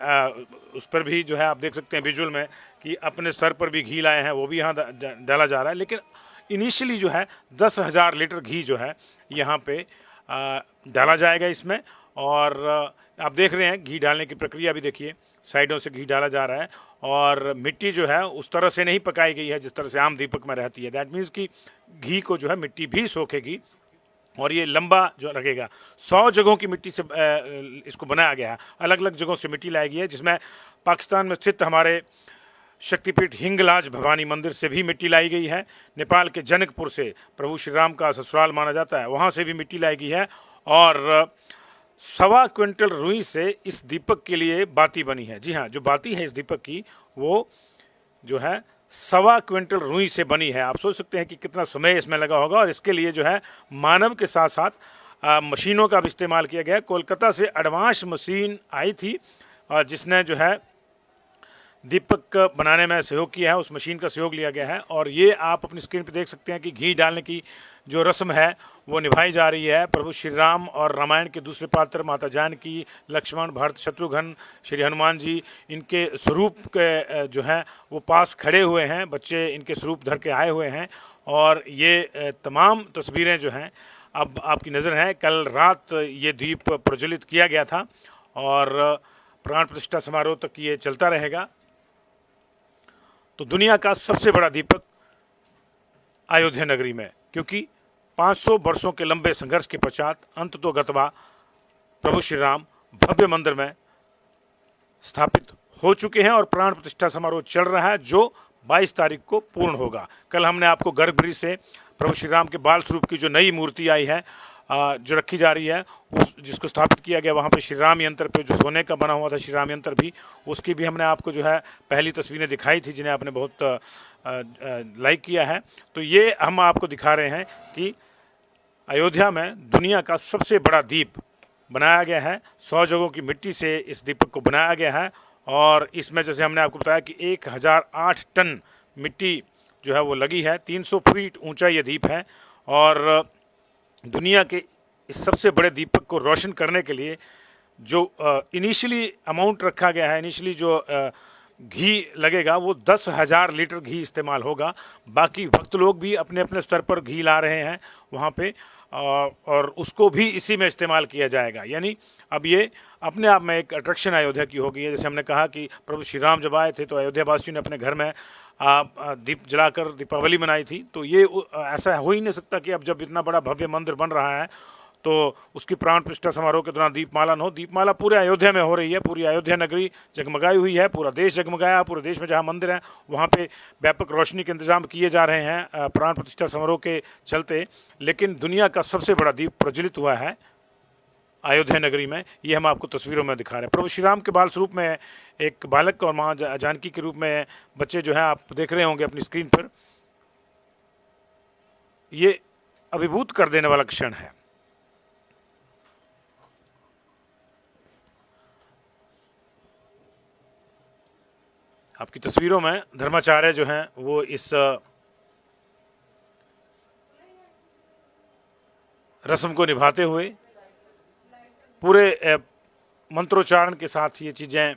उस पर भी जो है आप देख सकते हैं विजुअल में कि अपने स्तर पर भी घी लाए हैं, वो भी यहाँ डाला जा रहा है। लेकिन इनिशियली जो है 10,000 लीटर घी जो है यहाँ पे डाला जाएगा इसमें। और आप देख रहे हैं घी डालने की प्रक्रिया भी देखिए, साइडों से घी डाला जा रहा है और मिट्टी जो है उस तरह से नहीं पकाई गई है जिस तरह से आम दीपक में रहती है। दैट मीन्स कि घी को जो है मिट्टी भी सोखेगी और ये लंबा जो लगेगा। 100 जगहों की मिट्टी से इसको बनाया गया है, अलग अलग जगहों से मिट्टी लाई गई है, जिसमें पाकिस्तान में स्थित हमारे शक्तिपीठ हिंगलाज भवानी मंदिर से भी मिट्टी लाई गई है। नेपाल के जनकपुर से प्रभु श्री राम का ससुराल माना जाता है, वहाँ से भी मिट्टी लाई गई है। और 1.25 क्विंटल रुई से इस दीपक के लिए बाती बनी है। जी हाँ, जो बाती है इस दीपक की वो जो है 1.25 क्विंटल रुई से बनी है। आप सोच सकते हैं कि कितना समय इसमें लगा होगा। और इसके लिए जो है मानव के साथ साथ मशीनों का भी इस्तेमाल किया गया। कोलकाता से एडवांस मशीन आई थी और जिसने जो है दीपक बनाने में सहयोग किया है, उस मशीन का सहयोग लिया गया है। और ये आप अपनी स्क्रीन पर देख सकते हैं कि घी डालने की जो रस्म है वो निभाई जा रही है। प्रभु श्री राम और रामायण के दूसरे पात्र माता जानकी, लक्ष्मण, भरत, शत्रुघ्न, श्री हनुमान जी, इनके स्वरूप के जो हैं वो पास खड़े हुए हैं, बच्चे इनके स्वरूप धर के आए हुए हैं। और ये तमाम तस्वीरें जो हैं अब आपकी नज़र हैं। कल रात ये दीप प्रज्वलित किया गया था और प्राण प्रतिष्ठा समारोह तक ये चलता रहेगा। तो दुनिया का सबसे बड़ा दीपक अयोध्या नगरी में, क्योंकि 500 वर्षों के लंबे संघर्ष के पश्चात अंततोगत्वा प्रभु श्री राम भव्य मंदिर में स्थापित हो चुके हैं और प्राण प्रतिष्ठा समारोह चल रहा है जो 22 तारीख को पूर्ण होगा। कल हमने आपको गर्भगृह से प्रभु श्री राम के बाल स्वरूप की जो नई मूर्ति आई है जो रखी जा रही है, उस जिसको स्थापित किया गया, वहाँ पे श्री राम यंत्र पे जो सोने का बना हुआ था श्री राम यंत्र भी, उसकी भी हमने आपको जो है पहली तस्वीरें दिखाई थी जिन्हें आपने बहुत लाइक किया है। तो ये हम आपको दिखा रहे हैं कि अयोध्या में दुनिया का सबसे बड़ा दीप बनाया गया है। 100 जगहों की मिट्टी से इस दीपक को बनाया गया है और इसमें जैसे हमने आपको बताया कि 1008 टन मिट्टी जो है वो लगी है। 300 फीट ऊंचा ये दीप है और दुनिया के इस सबसे बड़े दीपक को रोशन करने के लिए जो इनिशियली अमाउंट रखा गया है, इनिशियली जो घी लगेगा वो 10,000 लीटर घी इस्तेमाल होगा। बाकी भक्त लोग भी अपने अपने स्तर पर घी ला रहे हैं वहाँ पे और उसको भी इसी में इस्तेमाल किया जाएगा। यानी अब ये अपने आप में एक अट्रैक्शन अयोध्या की हो गई है। जैसे हमने कहा कि प्रभु श्री राम जब आए थे तो अयोध्या वासियों ने अपने घर में दीप जलाकर दीपावली मनाई थी। तो ये ऐसा हो ही नहीं सकता कि अब जब इतना बड़ा भव्य मंदिर बन रहा है तो उसकी प्राण प्रतिष्ठा समारोह के दौरान दीपमाला न हो। दीपमाला पूरे अयोध्या में हो रही है, पूरी अयोध्या नगरी जगमगाई हुई है, पूरा देश जगमगाया। पूरे देश में जहाँ मंदिर हैं वहाँ पे व्यापक रोशनी के इंतजाम किए जा रहे हैं प्राण प्रतिष्ठा समारोह के चलते। लेकिन दुनिया का सबसे बड़ा दीप प्रज्वलित हुआ है अयोध्या नगरी में, ये हम आपको तस्वीरों में दिखा रहे हैं। प्रभु श्री राम के बाल स्वरूप में एक बालक और माँ जानकी के रूप में बच्चे जो हैं आप देख रहे होंगे अपनी स्क्रीन पर। ये अभिभूत कर देने वाला क्षण है। आपकी तस्वीरों में धर्माचार्य जो हैं वो इस रस्म को निभाते हुए पूरे मंत्रोच्चारण के साथ ये चीज़ें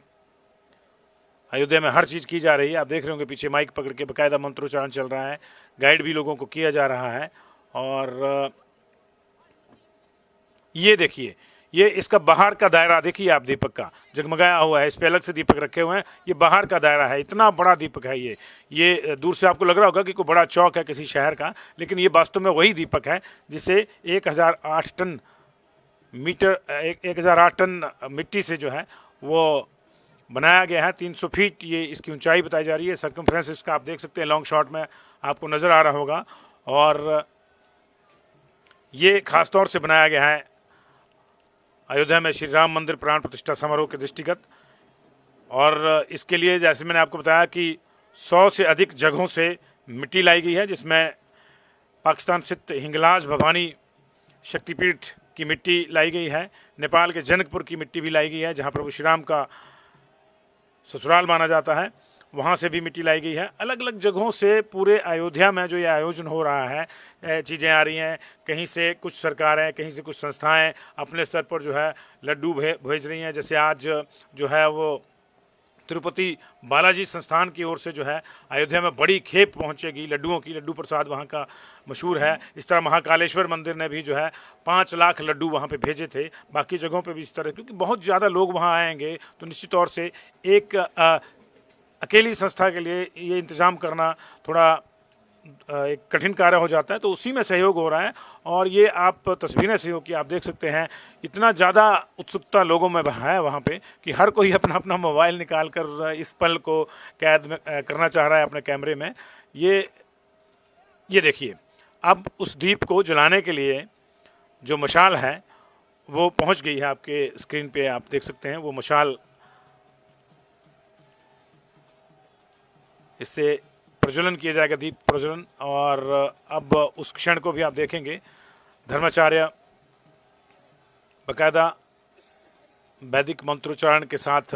अयोध्या में हर चीज़ की जा रही है। आप देख रहे होंगे पीछे माइक पकड़ के बाकायदा मंत्रोच्चारण चल रहा है, गाइड भी लोगों को किया जा रहा है। और ये देखिए, ये इसका बाहर का दायरा देखिए आप, दीपक का जगमगाया हुआ है, इस पे अलग से दीपक रखे हुए हैं। ये बाहर का दायरा है, इतना बड़ा दीपक है ये दूर से आपको लग रहा होगा कि कोई बड़ा चौक है किसी शहर का, लेकिन ये वास्तव में वही दीपक है जिसे 1008 टन 1008 टन मिट्टी से जो है वो बनाया गया है। 300 फीट ये इसकी ऊंचाई बताई जा रही है। सर्कमफ्रेंस इसका आप देख सकते हैं, लॉन्ग शॉट में आपको नज़र आ रहा होगा। और ये खास तौर से बनाया गया है अयोध्या में श्री राम मंदिर प्राण प्रतिष्ठा समारोह के दृष्टिगत। और इसके लिए जैसे मैंने आपको बताया कि 100 से अधिक जगहों से मिट्टी लाई गई है, जिसमें पाकिस्तान स्थित हिंगलाज भवानी शक्तिपीठ की मिट्टी लाई गई है, नेपाल के जनकपुर की मिट्टी भी लाई गई है जहां प्रभु श्री राम का ससुराल माना जाता है, वहाँ से भी मिट्टी लाई गई है। अलग अलग जगहों से पूरे अयोध्या में जो ये आयोजन हो रहा है, चीज़ें आ रही हैं। कहीं से कुछ सरकारें, कहीं से कुछ संस्थाएं अपने स्तर पर जो है लड्डू भेज रही हैं। जैसे आज जो है वो तिरुपति बालाजी संस्थान की ओर से जो है अयोध्या में बड़ी खेप पहुंचेगी लड्डुओं की। लड्डू प्रसाद वहाँ का मशहूर है। इस तरह महाकालेश्वर मंदिर ने भी जो है 5 लाख लड्डू वहाँ पे भेजे थे। बाकी जगहों पे भी इस तरह, क्योंकि बहुत ज़्यादा लोग वहाँ आएंगे तो निश्चित तौर से एक अकेली संस्था के लिए ये इंतज़ाम करना थोड़ा एक कठिन कार्य हो जाता है। तो उसी में सहयोग हो रहा है। और ये आप तस्वीरें सहयोग की आप देख सकते हैं, इतना ज़्यादा उत्सुकता लोगों में है वहाँ पे कि हर कोई अपना अपना मोबाइल निकाल कर इस पल को कैद में करना चाह रहा है अपने कैमरे में। ये देखिए, अब उस दीप को जलाने के लिए जो मशाल है वो पहुँच गई है। आपके स्क्रीन पे आप देख सकते हैं वो मशाल, इससे प्रज्वलन किया जाएगा, दीप प्रज्वलन। और अब उस क्षण को भी आप देखेंगे। धर्माचार्य बकायदा वैदिक मंत्रोच्चारण के साथ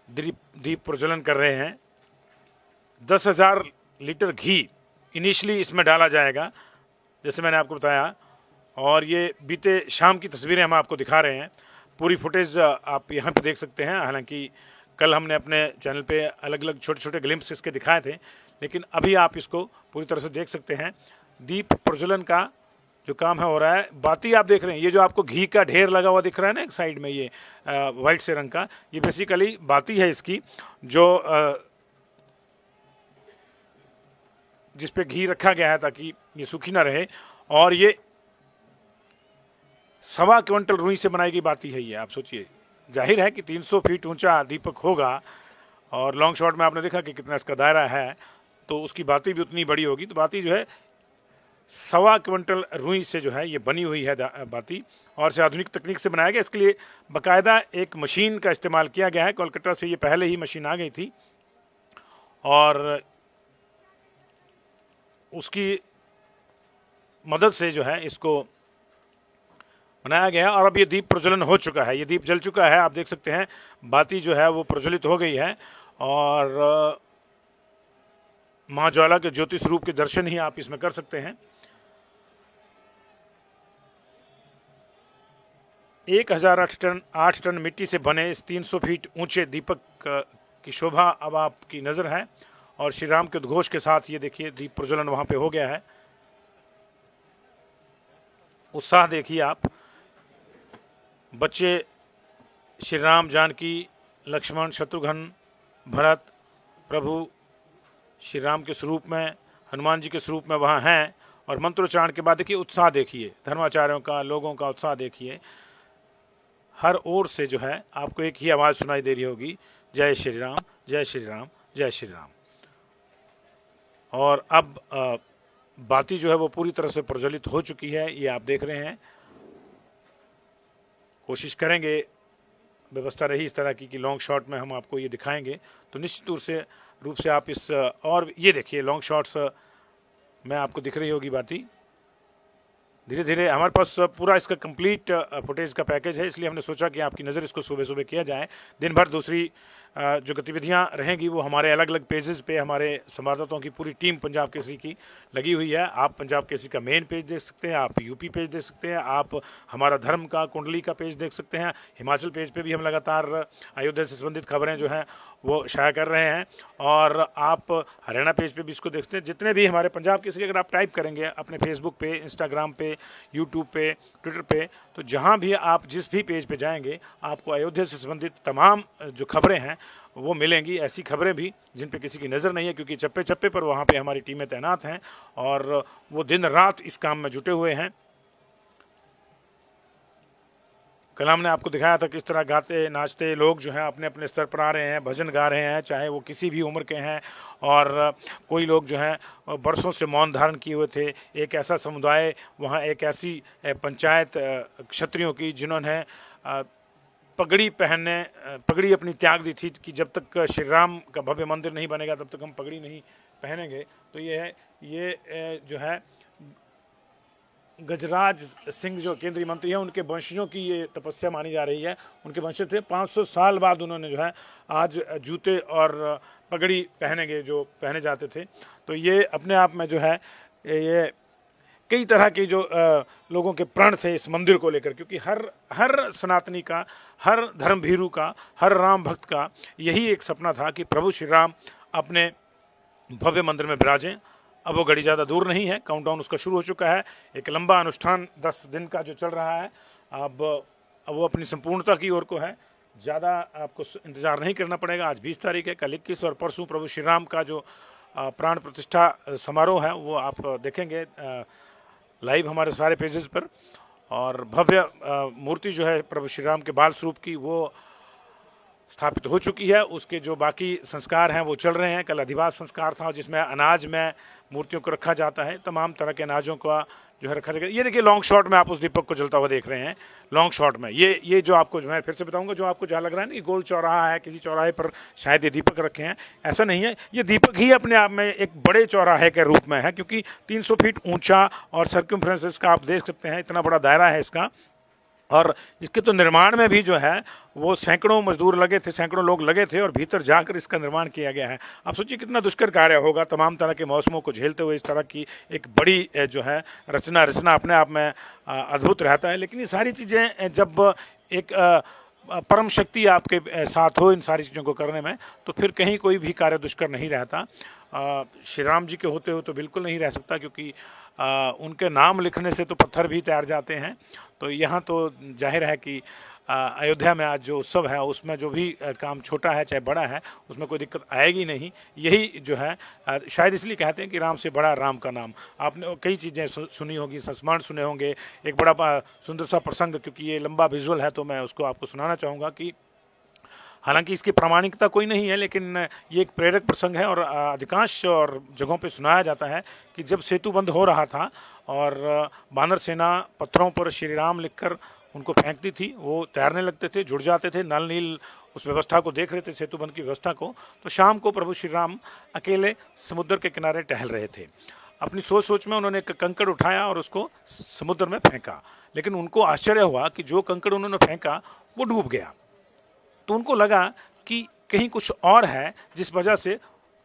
दीप प्रज्वलन कर रहे हैं। 10,000 लीटर घी इनिशियली इसमें डाला जाएगा, जैसे मैंने आपको बताया। और ये बीते शाम की तस्वीरें हम आपको दिखा रहे हैं। पूरी फुटेज आप यहाँ पे देख सकते हैं। हालांकि कल हमने अपने चैनल पे अलग अलग छोटे छोटे ग्लिम्स इसके दिखाए थे, लेकिन अभी आप इसको पूरी तरह से देख सकते हैं। दीप प्रज्वलन का जो काम है हो रहा है। बाती आप देख रहे हैं, ये जो आपको घी का ढेर लगा हुआ दिख रहा है ना एक साइड में, ये वाइट से रंग का, ये बेसिकली बाती है इसकी, जो जिस पे घी रखा गया है ताकि ये सूखी ना रहे। और ये 1.25 क्विंटल रुई से बनाई गई बाती है ये। आप सोचिए, जाहिर है कि 300 फीट ऊंचा दीपक होगा। और लॉन्ग शॉट में आपने देखा कि कितना इसका दायरा है, तो उसकी बाती भी उतनी बड़ी होगी। तो बाती जो है 1.25 क्विंटल रुई से जो है ये बनी हुई है बाती, और इसे आधुनिक तकनीक से बनाया गया। इसके लिए बाकायदा एक मशीन का इस्तेमाल किया गया है। कोलकाता से ये पहले ही मशीन आ गई थी और उसकी मदद से जो है इसको बनाया गया है। और अब ये दीप प्रज्वलन हो चुका है, ये दीप जल चुका है। आप देख सकते हैं बाती जो है वो प्रज्वलित हो गई है। और माँ ज्वाला के ज्योति स्वरूप के दर्शन ही आप इसमें कर सकते हैं। 1008 टन मिट्टी से बने इस 300 फीट ऊंचे दीपक की शोभा अब आपकी नज़र है। और श्री राम के उद्घोष के साथ ये देखिए दीप प्रज्वलन वहाँ पे हो गया है। उत्साह देखिए आप, बच्चे श्री राम, जानकी, लक्ष्मण, शत्रुघ्न, भरत, प्रभु श्री राम के स्वरूप में, हनुमान जी के स्वरूप में वहाँ हैं। और मंत्रोच्चारण के बाद देखिए उत्साह देखिए, धर्माचार्यों का, लोगों का उत्साह देखिए। हर ओर से जो है आपको एक ही आवाज़ सुनाई दे रही होगी, जय श्री राम, जय श्री राम, जय श्री राम। और अब बाती जो है वो पूरी तरह से प्रज्वलित हो चुकी है, ये आप देख रहे हैं। कोशिश करेंगे, व्यवस्था रही इस तरह की कि लॉन्ग शॉट में हम आपको ये दिखाएंगे, तो निश्चित रूप से आप इस, और ये देखिए लॉन्ग शॉट्स में आपको दिख रही होगी बाती। धीरे धीरे हमारे पास पूरा इसका कंप्लीट फुटेज का पैकेज है, इसलिए हमने सोचा कि आपकी नज़र इसको सुबह सुबह किया जाए। दिन भर दूसरी जो गतिविधियां रहेंगी वो हमारे अलग अलग पेजेस पे हमारे संवाददाताओं की पूरी टीम पंजाब केसरी की लगी हुई है। आप पंजाब केसरी का मेन पेज देख सकते हैं, आप यूपी पेज देख सकते हैं, आप हमारा धर्म का कुंडली का पेज देख सकते हैं। हिमाचल पेज पे भी हम लगातार अयोध्या से संबंधित खबरें जो हैं वो शाया कर रहे हैं। और आप हरियाणा पेज पे भी इसको देख सकते हैं। जितने भी हमारे पंजाब केसरी अगर आप टाइप करेंगे अपने फेसबुक पे, इंस्टाग्राम पे, यूट्यूब पे, ट्विटर पे, तो जहाँ भी आप जिस भी पेज पे जाएंगे आपको अयोध्या से संबंधित तमाम जो खबरें हैं वो मिलेंगी। ऐसी खबरें भी जिन पे किसी की नज़र नहीं है, क्योंकि चप्पे चप्पे पर वहाँ पे हमारी टीमें तैनात हैं और वो दिन रात इस काम में जुटे हुए हैं। कल हमने आपको दिखाया था किस तरह गाते नाचते लोग जो हैं अपने अपने स्तर पर आ रहे हैं, भजन गा रहे हैं, चाहे वो किसी भी उम्र के हैं। और कोई लोग जो हैं बरसों से मौन धारण किए हुए थे। एक ऐसा समुदाय वहाँ, एक ऐसी पंचायत क्षत्रियों की जिन्होंने पगड़ी पहनने पगड़ी अपनी त्याग दी थी कि जब तक श्री राम का भव्य मंदिर नहीं बनेगा तब तक हम पगड़ी नहीं पहनेंगे। तो ये जो है गजराज सिंह जो केंद्रीय मंत्री हैं, उनके वंशजों की ये तपस्या मानी जा रही है। उनके वंशज थे, 500 साल बाद उन्होंने जो है आज जूते और पगड़ी पहनेंगे जो पहने जाते थे। तो ये अपने आप में जो है ये कई तरह के जो लोगों के प्रण थे इस मंदिर को लेकर, क्योंकि हर सनातनी का, हर धर्म भीरू का, हर राम भक्त का यही एक सपना था कि प्रभु श्री राम अपने भव्य मंदिर में विराजें। अब वो घड़ी ज़्यादा दूर नहीं है, काउंटडाउन उसका शुरू हो चुका है। एक लंबा अनुष्ठान 10 दिन का जो चल रहा है, अब वो अपनी संपूर्णता की ओर को है। ज़्यादा आपको इंतज़ार नहीं करना पड़ेगा। आज 20 तारीख है, कल 21 और परसों प्रभु श्री राम का जो प्राण प्रतिष्ठा समारोह है वो आप देखेंगे लाइव हमारे सारे पेजेस पर। और भव्य मूर्ति जो है प्रभु श्री राम के बाल स्वरूप की वो स्थापित हो चुकी है। उसके जो बाकी संस्कार हैं वो चल रहे हैं। कल अधिवास संस्कार था जिसमें अनाज में मूर्तियों को रखा जाता है, तमाम तरह के अनाजों का जो है रखा जाएगा। ये देखिए लॉन्ग शॉट में आप उस दीपक को जलता हुआ देख रहे हैं। लॉन्ग शॉट में ये जो आपको मैं फिर से बताऊंगा, जो आपको जहाँ लग रहा है ना कि गोल चौराहा है, किसी चौराहे पर शायद ये दीपक रखे हैं, ऐसा नहीं है। ये दीपक ही अपने आप में एक बड़े चौराहे के रूप में है, क्योंकि 300 फीट ऊंचा और सर्कमफ्रेंस इसका आप देख सकते हैं, इतना बड़ा दायरा है इसका। और इसके तो निर्माण में भी जो है वो सैकड़ों मजदूर लगे थे, सैकड़ों लोग लगे थे और भीतर जाकर इसका निर्माण किया गया है। आप सोचिए कितना दुष्कर कार्य होगा, तमाम तरह के मौसमों को झेलते हुए इस तरह की एक बड़ी जो है रचना अपने आप में अद्भुत रहता है। लेकिन ये सारी चीज़ें जब एक परम शक्ति आपके साथ हो इन सारी चीज़ों को करने में, तो फिर कहीं कोई भी कार्य दुष्कर नहीं रहता। श्री राम जी के होते हुए तो बिल्कुल नहीं रह सकता, क्योंकि उनके नाम लिखने से तो पत्थर भी तैर जाते हैं। तो यहाँ तो जाहिर है कि अयोध्या में आज जो उत्सव है उसमें जो भी काम छोटा है चाहे बड़ा है उसमें कोई दिक्कत आएगी नहीं। यही जो है शायद इसलिए कहते हैं कि राम से बड़ा राम का नाम। आपने कई चीज़ें सुनी होगी, संस्मरण सुने होंगे। एक बड़ा सुंदर सा प्रसंग, क्योंकि ये लंबा विजुअल है तो मैं उसको आपको सुनाना चाहूँगा कि हालांकि इसकी प्रामाणिकता कोई नहीं है, लेकिन ये एक प्रेरक प्रसंग है और अधिकांश और जगहों पे सुनाया जाता है कि जब सेतु बंद हो रहा था और बानर सेना पत्थरों पर श्री राम लिखकर उनको फेंकती थी, वो तैरने लगते थे, जुड़ जाते थे, नल नील उस व्यवस्था को देख रहे थे, सेतु बंद की व्यवस्था को। तो शाम को प्रभु श्री राम अकेले समुद्र के किनारे टहल रहे थे। अपनी सोच में उन्होंने एक कंकड़ उठाया और उसको समुद्र में फेंका, लेकिन उनको आश्चर्य हुआ कि जो कंकड़ उन्होंने फेंका वो डूब गया। तो उनको लगा कि कहीं कुछ और है जिस वजह से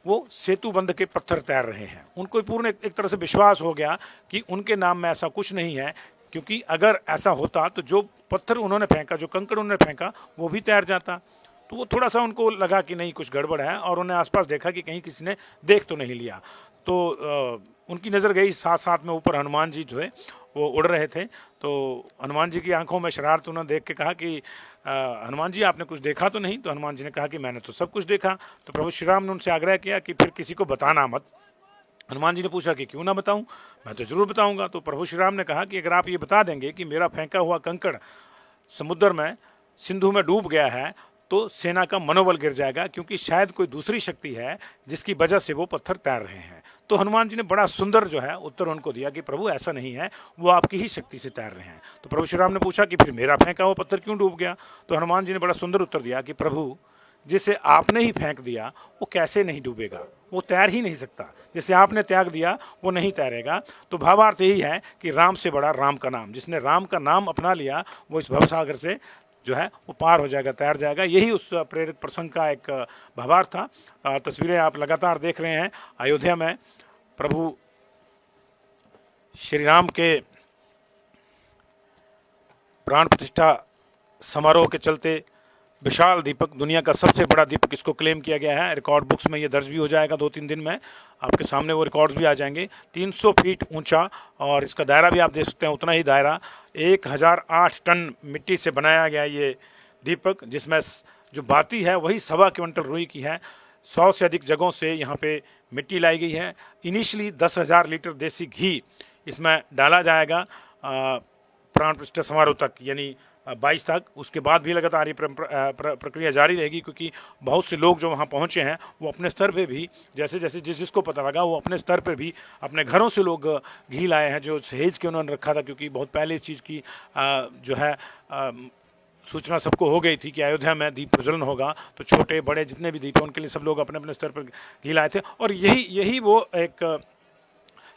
वो सेतु बंध के पत्थर तैर रहे हैं। उनको पूर्ण एक तरह से विश्वास हो गया कि उनके नाम में ऐसा कुछ नहीं है, क्योंकि अगर ऐसा होता तो जो पत्थर उन्होंने फेंका, जो कंकड़ उन्होंने फेंका, वो भी तैर जाता। तो वो थोड़ा सा उनको लगा कि नहीं कुछ गड़बड़ है, और उन्हें आसपास देखा कि कहीं किसी ने देख तो नहीं लिया। तो उनकी नज़र गई साथ में ऊपर हनुमान जी जो है वो उड़ रहे थे। तो हनुमान जी की आंखों में शरारत उन्होंने देख के कहा कि हनुमान जी आपने कुछ देखा तो नहीं? तो हनुमान जी ने कहा कि मैंने तो सब कुछ देखा। तो प्रभु श्री राम ने उनसे आग्रह किया कि फिर किसी को बताना मत। हनुमान जी ने पूछा कि क्यों ना बताऊं, मैं तो जरूर बताऊंगा। तो प्रभु श्री राम ने कहा कि अगर आप ये बता देंगे कि मेरा फेंका हुआ कंकड़ समुद्र में सिंधु में डूब गया है तो सेना का मनोबल गिर जाएगा, क्योंकि शायद कोई दूसरी शक्ति है जिसकी वजह से वो पत्थर तैर रहे हैं। तो हनुमान जी ने बड़ा सुंदर जो है उत्तर उनको दिया कि प्रभु ऐसा नहीं है, वो आपकी ही शक्ति से तैर रहे हैं। तो प्रभु श्री राम ने पूछा कि फिर मेरा फेंका हुआ पत्थर क्यों डूब गया? तो हनुमान जी ने बड़ा सुंदर उत्तर दिया कि प्रभु जिसे आपने ही फेंक दिया वो कैसे नहीं डूबेगा, वो तैर ही नहीं सकता। जिसे आपने त्याग दिया वो नहीं तैरेगा। तो भावार्थ यही है कि राम से बड़ा राम का नाम, जिसने राम का नाम अपना लिया वो इस भवसागर से जो है वो पार हो जाएगा, तैर जाएगा। यही उस प्रेरक प्रसंग का एक भावार्थ था। तस्वीरें आप लगातार देख रहे हैं। अयोध्या में प्रभु श्री राम के प्राण प्रतिष्ठा समारोह के चलते विशाल दीपक, दुनिया का सबसे बड़ा दीपक इसको क्लेम किया गया है। रिकॉर्ड बुक्स में ये दर्ज भी हो जाएगा 2-3 दिन में, आपके सामने वो रिकॉर्ड्स भी आ जाएंगे। 300 फीट ऊंचा और इसका दायरा भी आप देख सकते हैं, उतना ही दायरा। 1008 टन मिट्टी से बनाया गया ये दीपक, जिसमें जो बाती है वही 1.25 क्विंटल रुई की है। 100 से अधिक जगहों से यहाँ पे मिट्टी लाई गई है। इनिशियली 10,000 लीटर देसी घी इसमें डाला जाएगा प्राण प्रतिष्ठा समारोह तक, यानी 22 तक। उसके बाद भी लगातार ये प्रक्रिया जारी रहेगी, क्योंकि बहुत से लोग जो वहाँ पहुँचे हैं वो अपने स्तर पे भी, जैसे जैसे जिसको पता लगा वो अपने स्तर पे भी अपने घरों से लोग घी लाए हैं, जो सहेज के उन्होंने रखा था, क्योंकि बहुत पहले इस चीज़ की जो है सूचना सबको हो गई थी कि अयोध्या में दीप प्रज्वलन होगा। तो छोटे बड़े जितने भी दीप हैं उनके लिए सब लोग अपने अपने स्तर पर घी लाए थे। और यही यही वो एक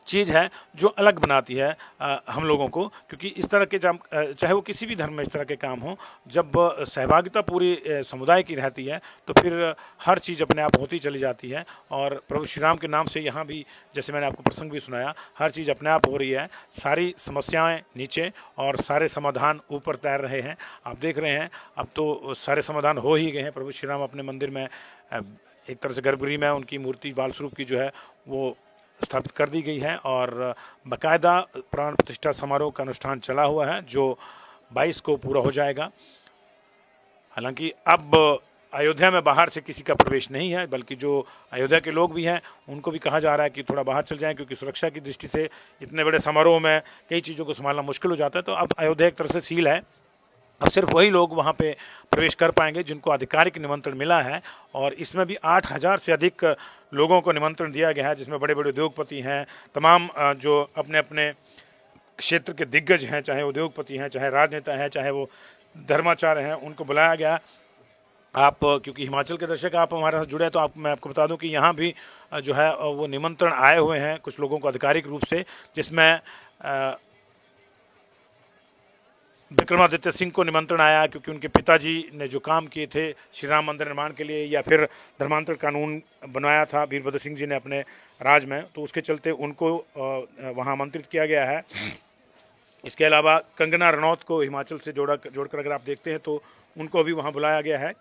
चीज़ है जो अलग बनाती है हम लोगों को, क्योंकि इस तरह के जब चाहे वो किसी भी धर्म में इस तरह के काम हो, जब सहभागिता पूरी समुदाय की रहती है तो फिर हर चीज़ अपने आप होती चली जाती है। और प्रभु श्री राम के नाम से यहाँ भी, जैसे मैंने आपको प्रसंग भी सुनाया, हर चीज़ अपने आप हो रही है। सारी समस्याएं नीचे और सारे समाधान ऊपर तैर रहे हैं। आप देख रहे हैं अब तो सारे समाधान हो ही गए हैं। प्रभु श्री राम अपने मंदिर में एक तरह से गर्भगृह में उनकी मूर्ति बाल स्वरूप की जो है वो स्थापित कर दी गई है, और बाकायदा प्राण प्रतिष्ठा समारोह का अनुष्ठान चला हुआ है जो 22 को पूरा हो जाएगा। हालांकि अब अयोध्या में बाहर से किसी का प्रवेश नहीं है, बल्कि जो अयोध्या के लोग भी हैं उनको भी कहा जा रहा है कि थोड़ा बाहर चल जाएं, क्योंकि सुरक्षा की दृष्टि से इतने बड़े समारोह में कई चीज़ों को संभालना मुश्किल हो जाता है। तो अब अयोध्या एक तरह से सील है। अब सिर्फ वही लोग वहाँ पे प्रवेश कर पाएंगे जिनको आधिकारिक निमंत्रण मिला है, और इसमें भी 8,000 से अधिक लोगों को निमंत्रण दिया गया है, जिसमें बड़े बड़े उद्योगपति हैं, तमाम जो अपने अपने क्षेत्र के दिग्गज हैं, चाहे उद्योगपति हैं, चाहे राजनेता हैं, चाहे वो धर्माचार्य हैं, उनको बुलाया गया। आप क्योंकि हिमाचल के दर्शक आप हमारे साथ जुड़े हैं, तो मैं आपको बता दूं कि यहाँ भी जो है वो निमंत्रण आए हुए हैं कुछ लोगों को आधिकारिक रूप से, जिसमें विक्रमादित्य सिंह को निमंत्रण आया, क्योंकि उनके पिताजी ने जो काम किए थे श्री राम मंदिर निर्माण के लिए, या फिर धर्मांतरण कानून बनवाया था वीरभद्र सिंह जी ने अपने राज में, तो उसके चलते उनको वहाँ आमंत्रित किया गया है। इसके अलावा कंगना रनौत को हिमाचल से जोड़कर अगर आप देखते हैं तो उनको भी वहाँ बुलाया गया है,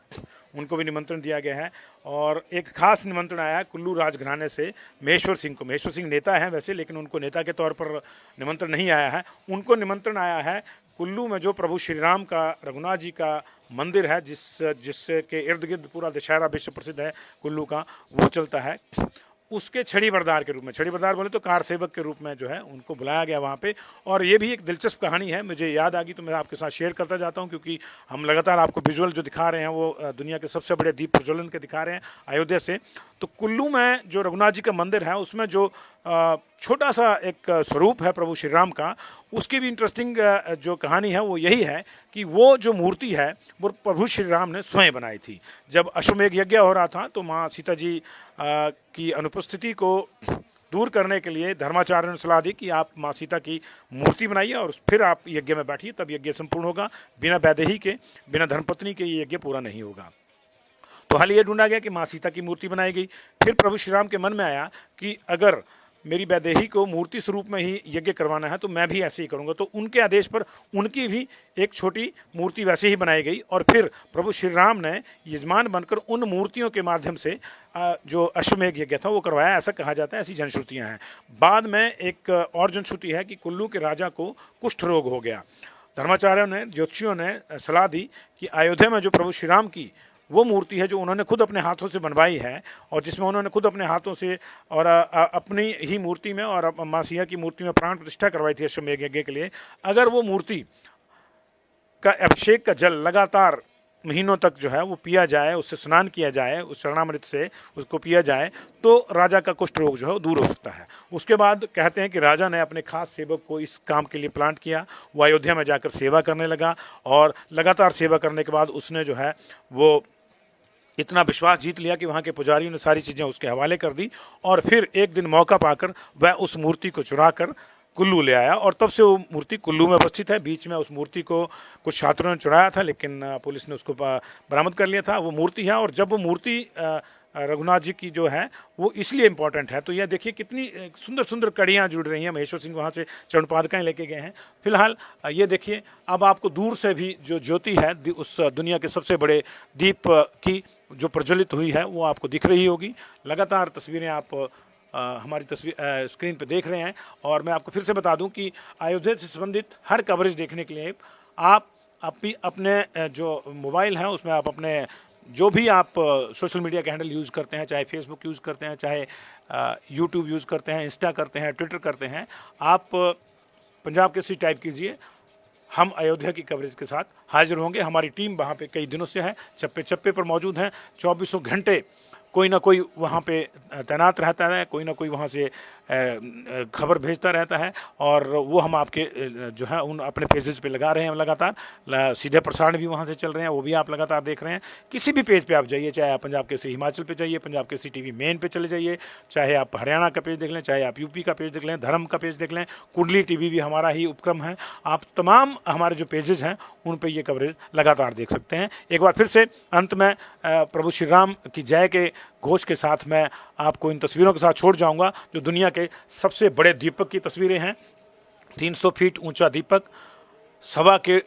उनको भी निमंत्रण दिया गया है। और एक खास निमंत्रण आया है कुल्लू राजघराने से महेश्वर सिंह को। महेश्वर सिंह नेता हैं वैसे, लेकिन उनको नेता के तौर पर निमंत्रण नहीं आया है। उनको निमंत्रण आया है कुल्लू में जो प्रभु श्री राम का, रघुनाथ जी का मंदिर है, जिसके इर्द गिर्द पूरा दशहरा विश्व प्रसिद्ध है कुल्लू का, वो चलता है। उसके छड़ी बरदार के रूप में, छड़ी बरदार बोले तो कार सेवक के रूप में जो है उनको बुलाया गया वहाँ पे। और ये भी एक दिलचस्प कहानी है, मुझे याद आ गई तो मैं आपके साथ शेयर करता जाता हूँ, क्योंकि हम लगातार आपको विजुअल जो दिखा रहे हैं वो दुनिया के सबसे बड़े दीप प्रज्वलन के दिखा रहे हैं अयोध्या से। तो कुल्लू में जो रघुनाथ जी का मंदिर है उसमें जो छोटा सा एक स्वरूप है प्रभु श्री राम का, उसकी भी इंटरेस्टिंग जो कहानी है वो यही है कि वो जो मूर्ति है वो प्रभु श्री राम ने स्वयं बनाई थी। जब अश्वमेघ यज्ञ हो रहा था तो माँ सीता जी की अनुपस्थिति को दूर करने के लिए धर्माचार्य ने सलाह दी कि आप माँ सीता की मूर्ति बनाइए और फिर आप यज्ञ में बैठिए, तब यज्ञ संपूर्ण होगा। बिना वैदेही के, बिना धर्मपत्नी के ये यज्ञ पूरा नहीं होगा। तो हाल ये ढूंढा गया कि माँ सीता की मूर्ति बनाई गई। फिर प्रभु श्री राम के मन में आया कि अगर मेरी वैदेही को मूर्ति स्वरूप में ही यज्ञ करवाना है तो मैं भी ऐसे ही करूंगा। तो उनके आदेश पर उनकी भी एक छोटी मूर्ति वैसे ही बनाई गई, और फिर प्रभु श्री राम ने यजमान बनकर उन मूर्तियों के माध्यम से जो अश्वमेघ यज्ञ था वो करवाया, ऐसा कहा जाता है, ऐसी जनश्रुतियाँ हैं। बाद में एक और जनश्रुति है कि कुल्लू के राजा को कुष्ठ रोग हो गया। धर्माचार्यों ने, ज्योतिषियों ने सलाह दी कि अयोध्या में जो प्रभु श्री राम की वो मूर्ति है जो उन्होंने खुद अपने हाथों से बनवाई है, और जिसमें उन्होंने खुद अपने हाथों से और अपनी ही मूर्ति में और माँ सिया की मूर्ति में प्राण प्रतिष्ठा करवाई थी अश्वमेघ यज्ञ के लिए, अगर वो मूर्ति का अभिषेक का जल लगातार महीनों तक जो है वो पिया जाए, उससे स्नान किया जाए, उस चरणामृत से उसको पिया जाए, तो राजा का कुष्ठ रोग जो है वो दूर हो सकता है। उसके बाद कहते हैं कि राजा ने अपने खास सेवक को इस काम के लिए प्लांट किया। वो अयोध्या में जाकर सेवा करने लगा, और लगातार सेवा करने के बाद उसने जो है वो इतना विश्वास जीत लिया कि वहाँ के पुजारियों ने सारी चीज़ें उसके हवाले कर दी, और फिर एक दिन मौका पाकर वह उस मूर्ति को चुरा कर कुल्लू ले आया, और तब से वो मूर्ति कुल्लू में उपस्थित है। बीच में उस मूर्ति को कुछ छात्रों ने चुराया था, लेकिन पुलिस ने उसको बरामद कर लिया था। वो मूर्ति है, और जब वो मूर्ति रघुनाथ जी की जो है वो इसलिए इम्पोर्टेंट है, तो यह देखिए कितनी सुंदर सुंदर कड़ियाँ जुड़ रही हैं। महेश्वर सिंह वहाँ से चरण पादुकाएं लेके गए हैं। फिलहाल ये देखिए, अब आपको दूर से भी जो ज्योति है उस दुनिया के सबसे बड़े दीप की जो प्रज्वलित हुई है वो आपको दिख रही होगी। लगातार तस्वीरें आप हमारी तस्वीर स्क्रीन पे देख रहे हैं। और मैं आपको फिर से बता दूं कि अयोध्या से संबंधित हर कवरेज देखने के लिए आप अपने जो मोबाइल हैं उसमें आप अपने जो भी आप सोशल मीडिया के हैंडल यूज़ करते हैं, चाहे फेसबुक यूज़ करते हैं, चाहे यूट्यूब यूज़ करते हैं, इंस्टा करते हैं, ट्विटर करते हैं, आप पंजाब केसरी टाइप कीजिए, हम अयोध्या की कवरेज के साथ हाजिर होंगे। हमारी टीम वहाँ पे कई दिनों से है, चप्पे चप्पे पर मौजूद हैं। 24 घंटे कोई ना कोई वहाँ पे तैनात रहता है, कोई ना कोई वहाँ से खबर भेजता रहता है, और वो हम आपके जो है उन अपने पेजेस पे लगा रहे हैं लगातार। सीधे प्रसारण भी वहाँ से चल रहे हैं, वो भी आप लगातार देख रहे हैं। किसी भी पेज पे आप जाइए, चाहे आप पंजाब केसरी हिमाचल पे जाइए, पंजाब केसरी टीवी मेन पे चले जाइए, चाहे आप हरियाणा का पेज देख लें, चाहे आप यूपी का पेज देख लें, धर्म का पेज देख लें, कुंडली टीवी भी हमारा ही उपक्रम है। आप तमाम हमारे जो पेजेस हैं उन पर ये कवरेज लगातार देख सकते हैं। एक बार फिर से अंत में प्रभु श्री राम की जय के घोष के साथ मैं आपको इन तस्वीरों के साथ छोड़ जाऊंगा, जो दुनिया के सबसे बड़े दीपक की तस्वीरें हैं। 300 फीट ऊंचा दीपक, 1.25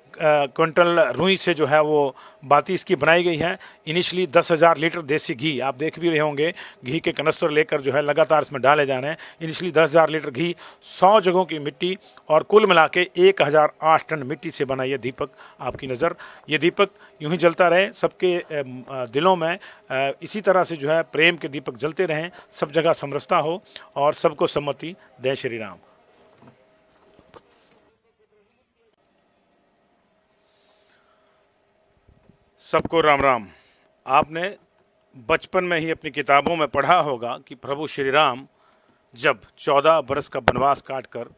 क्विंटल रुई से जो है वो बाती इसकी बनाई गई है। इनिशियली 10,000 लीटर देसी घी, आप देख भी रहे होंगे, घी के कनस्तर लेकर जो है लगातार इसमें डाले जा रहे हैं। इनिशियली 10,000 लीटर घी, 100 जगहों की मिट्टी, और कुल मिला के 1008 टन मिट्टी से बना ये दीपक आपकी नज़र। ये दीपक यूं ही जलता रहे, सबके दिलों में इसी तरह से जो है प्रेम के दीपक जलते रहें, सब जगह समरसता हो और सबको सम्मति दे श्री राम। सबको राम राम। आपने बचपन में ही अपनी किताबों में पढ़ा होगा कि प्रभु श्री राम जब 14 बरस का वनवास काटकर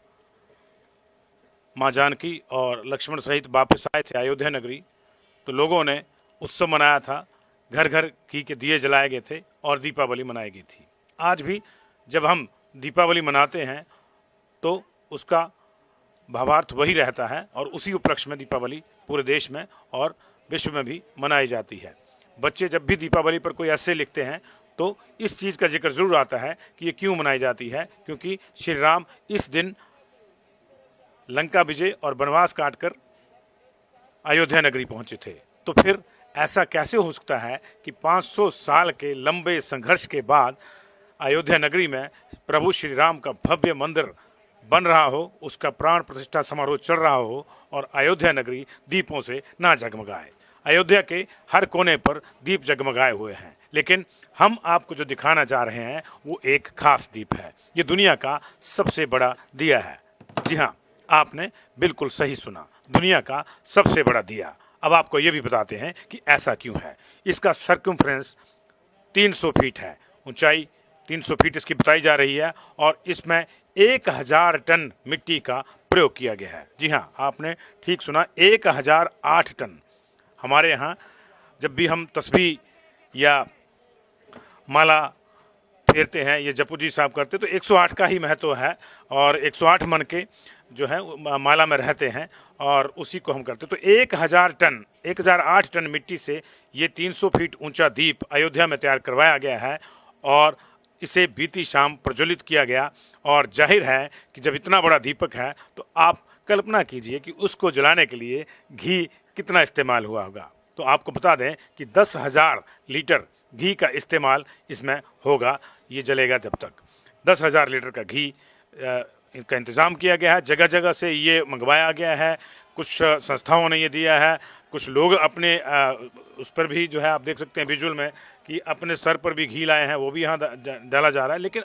माँ जानकी और लक्ष्मण सहित वापस आए थे अयोध्या नगरी, तो लोगों ने उत्सव मनाया था, घर घर घी के दिए जलाए गए थे और दीपावली मनाई गई थी। आज भी जब हम दीपावली मनाते हैं तो उसका भावार्थ वही रहता है, और उसी उपलक्ष्य में दीपावली पूरे देश में और विश्व में भी मनाई जाती है। बच्चे जब भी दीपावली पर कोई ऐसे लिखते हैं तो इस चीज़ का जिक्र जरूर आता है कि ये क्यों मनाई जाती है, क्योंकि श्री राम इस दिन लंका विजय और वनवास काटकर अयोध्या नगरी पहुंचे थे। तो फिर ऐसा कैसे हो सकता है कि 500 साल के लंबे संघर्ष के बाद अयोध्या नगरी में प्रभु श्री राम का भव्य मंदिर बन रहा हो, उसका प्राण प्रतिष्ठा समारोह चल रहा हो, और अयोध्या नगरी दीपों से ना जगमगाए। अयोध्या के हर कोने पर दीप जगमगाए हुए हैं, लेकिन हम आपको जो दिखाना चाह रहे हैं वो एक खास दीप है। ये दुनिया का सबसे बड़ा दिया है। जी हाँ, आपने बिल्कुल सही सुना, दुनिया का सबसे बड़ा दिया। अब आपको ये भी बताते हैं कि ऐसा क्यों है। इसका सर्कमफ्रेंस 300 फीट है, ऊंचाई 300 फीट इसकी बताई जा रही है, और इसमें 1000 टन मिट्टी का प्रयोग किया गया है। जी हाँ, आपने ठीक सुना, 1008 टन। हमारे यहाँ जब भी हम तस्बीह या माला फेरते हैं, ये जपू जी साहब करते, तो 108 का ही महत्व है, और 108 मन के जो है माला में रहते हैं, और उसी को हम करते। तो 1008 टन मिट्टी से ये 300 फीट ऊंचा दीप अयोध्या में तैयार करवाया गया है, और इसे बीती शाम प्रज्वलित किया गया। और जाहिर है कि जब इतना बड़ा दीपक है तो आप कल्पना कीजिए कि उसको जलाने के लिए घी कितना इस्तेमाल हुआ होगा। तो आपको बता दें कि 10,000 लीटर घी का इस्तेमाल इसमें होगा, ये जलेगा जब तक। 10,000 लीटर का घी इनका इंतज़ाम किया गया है, जगह जगह से ये मंगवाया गया है। कुछ संस्थाओं ने ये दिया है, कुछ लोग अपने उस पर भी जो है आप देख सकते हैं विजुअल में कि अपने सर पर भी घी लाए हैं, वो भी यहाँ डाला जा रहा है। लेकिन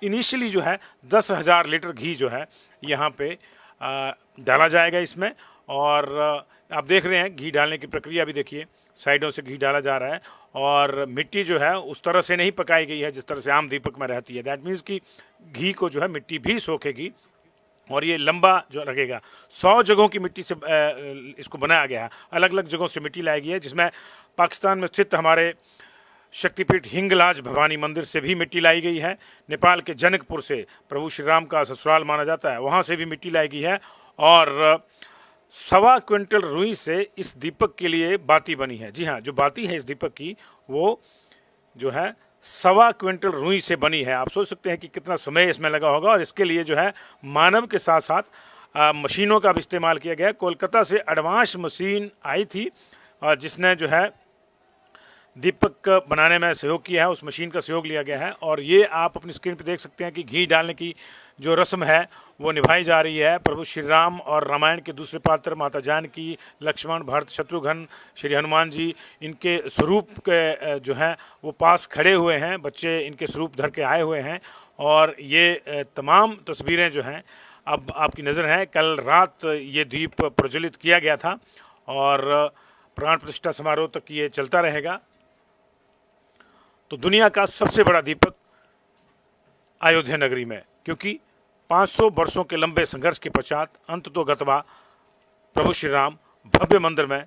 इनिशियली जो है 10,000 लीटर घी जो है यहाँ पे डाला जाएगा इसमें। और आप देख रहे हैं घी डालने की प्रक्रिया भी देखिए, साइडों से घी डाला जा रहा है, और मिट्टी जो है उस तरह से नहीं पकाई गई है जिस तरह से आम दीपक में रहती है। दैट मीन्स कि घी को जो है मिट्टी भी सोखेगी, और ये लंबा जो लगेगा। 100 जगहों की मिट्टी से इसको बनाया गया है, अलग अलग जगहों से मिट्टी लाई गई है, जिसमें पाकिस्तान में स्थित हमारे शक्तिपीठ हिंगलाज भवानी मंदिर से भी मिट्टी लाई गई है। नेपाल के जनकपुर से प्रभु श्री राम का ससुराल माना जाता है, वहाँ से भी मिट्टी लाई गई है, और 1.25 क्विंटल रुई से इस दीपक के लिए बाती बनी है। जी हाँ, जो बाती है इस दीपक की वो जो है 1.25 क्विंटल रुई से बनी है। आप सोच सकते हैं कि कितना समय इसमें लगा होगा, और इसके लिए जो है मानव के साथ साथ मशीनों का भी इस्तेमाल किया गया। कोलकाता से एडवांस मशीन आई थी, और जिसने जो है दीपक बनाने में सहयोग किया है, उस मशीन का सहयोग लिया गया है। और ये आप अपनी स्क्रीन पर देख सकते हैं कि घी डालने की जो रस्म है वो निभाई जा रही है। प्रभु श्री राम और रामायण के दूसरे पात्र माता जानकी, लक्ष्मण, भरत, शत्रुघ्न, श्री हनुमान जी, इनके स्वरूप के जो हैं वो पास खड़े हुए हैं, बच्चे इनके स्वरूप धर के आए हुए हैं। और ये तमाम तस्वीरें जो हैं अब आपकी नज़र है, कल रात ये दीप प्रज्वलित किया गया था और प्राण प्रतिष्ठा समारोह तक ये चलता रहेगा। तो दुनिया का सबसे बड़ा दीपक अयोध्या नगरी में, क्योंकि 500 वर्षों के लंबे संघर्ष के पश्चात अंततोगत्वा प्रभु श्री राम भव्य मंदिर में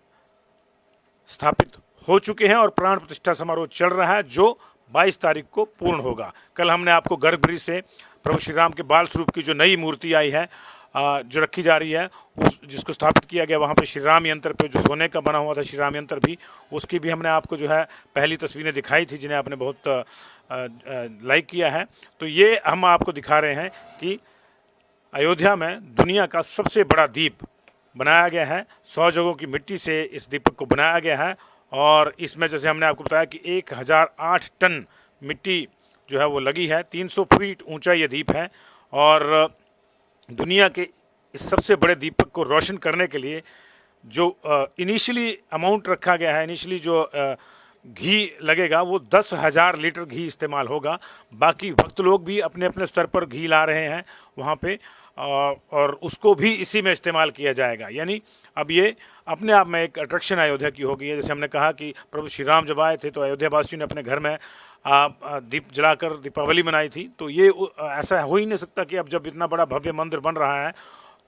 स्थापित हो चुके हैं और प्राण प्रतिष्ठा समारोह चल रहा है, जो 22 तारीख को पूर्ण होगा। कल हमने आपको गर्भगृह से प्रभु श्री राम के बाल स्वरूप की जो नई मूर्ति आई है, जो रखी जा रही है, उस जिसको स्थापित किया गया, वहाँ पे श्री राम यंत्र पे जो सोने का बना हुआ था श्री राम यंत्र भी, उसकी भी हमने आपको जो है पहली तस्वीरें दिखाई थी, जिन्हें आपने बहुत लाइक किया है। तो ये हम आपको दिखा रहे हैं कि अयोध्या में दुनिया का सबसे बड़ा दीप बनाया गया है। 100 जगहों की मिट्टी से इस दीपक को बनाया गया है और इसमें जैसे हमने आपको बताया कि 1008 टन मिट्टी जो है वो लगी है। 300 फीट ऊंचा ये दीप है और दुनिया के इस सबसे बड़े दीपक को रोशन करने के लिए जो इनिशियली अमाउंट रखा गया है, इनिशियली जो घी लगेगा वो 10,000 लीटर घी इस्तेमाल होगा। बाकी भक्त लोग भी अपने अपने स्तर पर घी ला रहे हैं वहाँ पे और उसको भी इसी में इस्तेमाल किया जाएगा। यानी अब ये अपने आप में एक अट्रैक्शन अयोध्या की हो गई है। जैसे हमने कहा कि प्रभु श्री राम जब आए थे तो अयोध्या वासियों ने अपने घर में दीप जलाकर दीपावली मनाई थी। तो ये ऐसा हो ही नहीं सकता कि अब जब इतना बड़ा भव्य मंदिर बन रहा है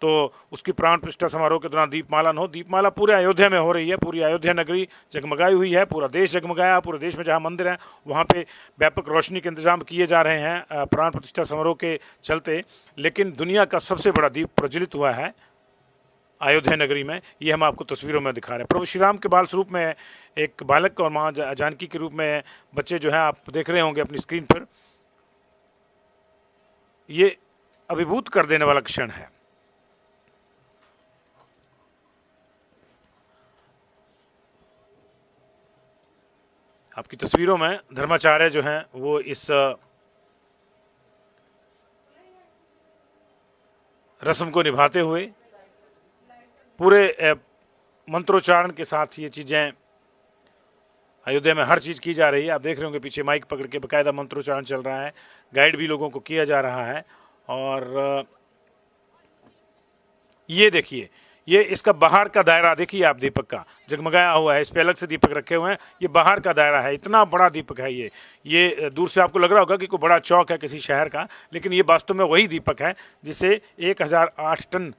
तो उसकी प्राण प्रतिष्ठा समारोह के दौरान दीपमाला न हो। दीपमाला पूरे अयोध्या में हो रही है, पूरी अयोध्या नगरी जगमगाई हुई है, पूरा देश जगमगाया। पूरे देश में जहाँ मंदिर हैं वहाँ पे व्यापक रोशनी के इंतजाम किए जा रहे हैं प्राण प्रतिष्ठा समारोह के चलते। लेकिन दुनिया का सबसे बड़ा दीप प्रज्वलित हुआ है अयोध्या नगरी में, ये हम आपको तस्वीरों में दिखा रहे हैं। प्रभु श्री राम के बाल स्वरूप में एक बालक और माँ जानकी के रूप में बच्चे जो हैं आप देख रहे होंगे अपनी स्क्रीन पर। ये अभिभूत कर देने वाला क्षण है। आपकी तस्वीरों में धर्माचार्य जो हैं वो इस रस्म को निभाते हुए पूरे मंत्रोच्चारण के साथ ये चीज़ें अयोध्या में हर चीज़ की जा रही है। आप देख रहे होंगे पीछे माइक पकड़ के बाकायदा मंत्रोच्चारण चल रहा है, गाइड भी लोगों को किया जा रहा है। और ये देखिए, ये इसका बाहर का दायरा देखिए आप, दीपक का जगमगाया हुआ है। इस पे अलग से दीपक रखे हुए हैं, ये बाहर का दायरा है। इतना बड़ा दीपक है ये दूर से आपको लग रहा होगा कि कोई बड़ा चौक है किसी शहर का, लेकिन ये वास्तव में वही दीपक है जिसे 1008 टन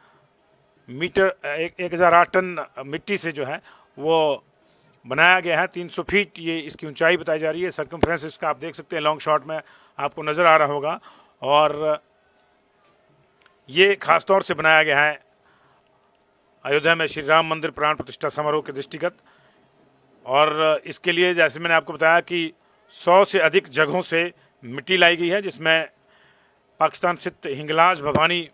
1008 टन मिट्टी से जो है वो बनाया गया है। 300 फीट ये इसकी ऊंचाई बताई जा रही है। सर्कमफ्रेंस इसका आप देख सकते हैं, लॉन्ग शॉट में आपको नज़र आ रहा होगा। और ये खासतौर से बनाया गया है अयोध्या में श्री राम मंदिर प्राण प्रतिष्ठा समारोह के दृष्टिगत। और इसके लिए जैसे मैंने आपको बताया कि 100 से अधिक जगहों से मिट्टी लाई गई है, जिसमें पाकिस्तान स्थित हिंगलाज भवानी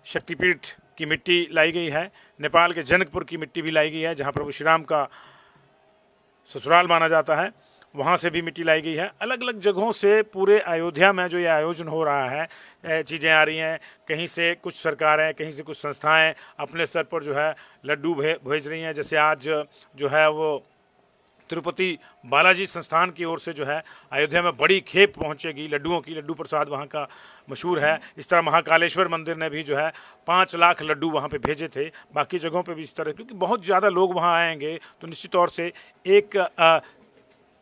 शक्तिपीठ की मिट्टी लाई गई है, नेपाल के जनकपुर की मिट्टी भी लाई गई है जहाँ प्रभु श्री राम का ससुराल माना जाता है, वहाँ से भी मिट्टी लाई गई है। अलग अलग जगहों से पूरे अयोध्या में जो ये आयोजन हो रहा है, चीज़ें आ रही हैं। कहीं से कुछ सरकारें, कहीं से कुछ संस्थाएं अपने स्तर पर जो है लड्डू भेज रही हैं। जैसे आज जो है वो तिरुपति बालाजी संस्थान की ओर से जो है अयोध्या में बड़ी खेप पहुंचेगी लड्डुओं की। लड्डू प्रसाद वहाँ का मशहूर है। इस तरह महाकालेश्वर मंदिर ने भी जो है 5 लाख लड्डू वहाँ पे भेजे थे। बाकी जगहों पे भी इस तरह, क्योंकि बहुत ज़्यादा लोग वहाँ आएंगे तो निश्चित तौर से एक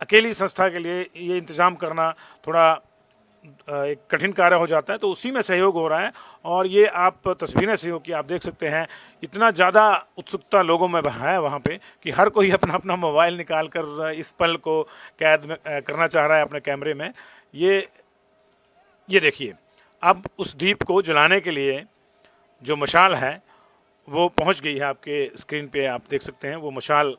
अकेली संस्था के लिए ये इंतज़ाम करना थोड़ा एक कठिन कार्य हो जाता है। तो उसी में सहयोग हो रहा है। और ये आप तस्वीरें से हो कि आप देख सकते हैं इतना ज़्यादा उत्सुकता लोगों में है वहाँ पे कि हर कोई अपना अपना मोबाइल निकाल कर इस पल को कैद में करना चाह रहा है अपने कैमरे में। ये देखिए, अब उस दीप को जलाने के लिए जो मशाल है वो पहुँच गई है। आपके स्क्रीन पे आप देख सकते हैं वो मशाल,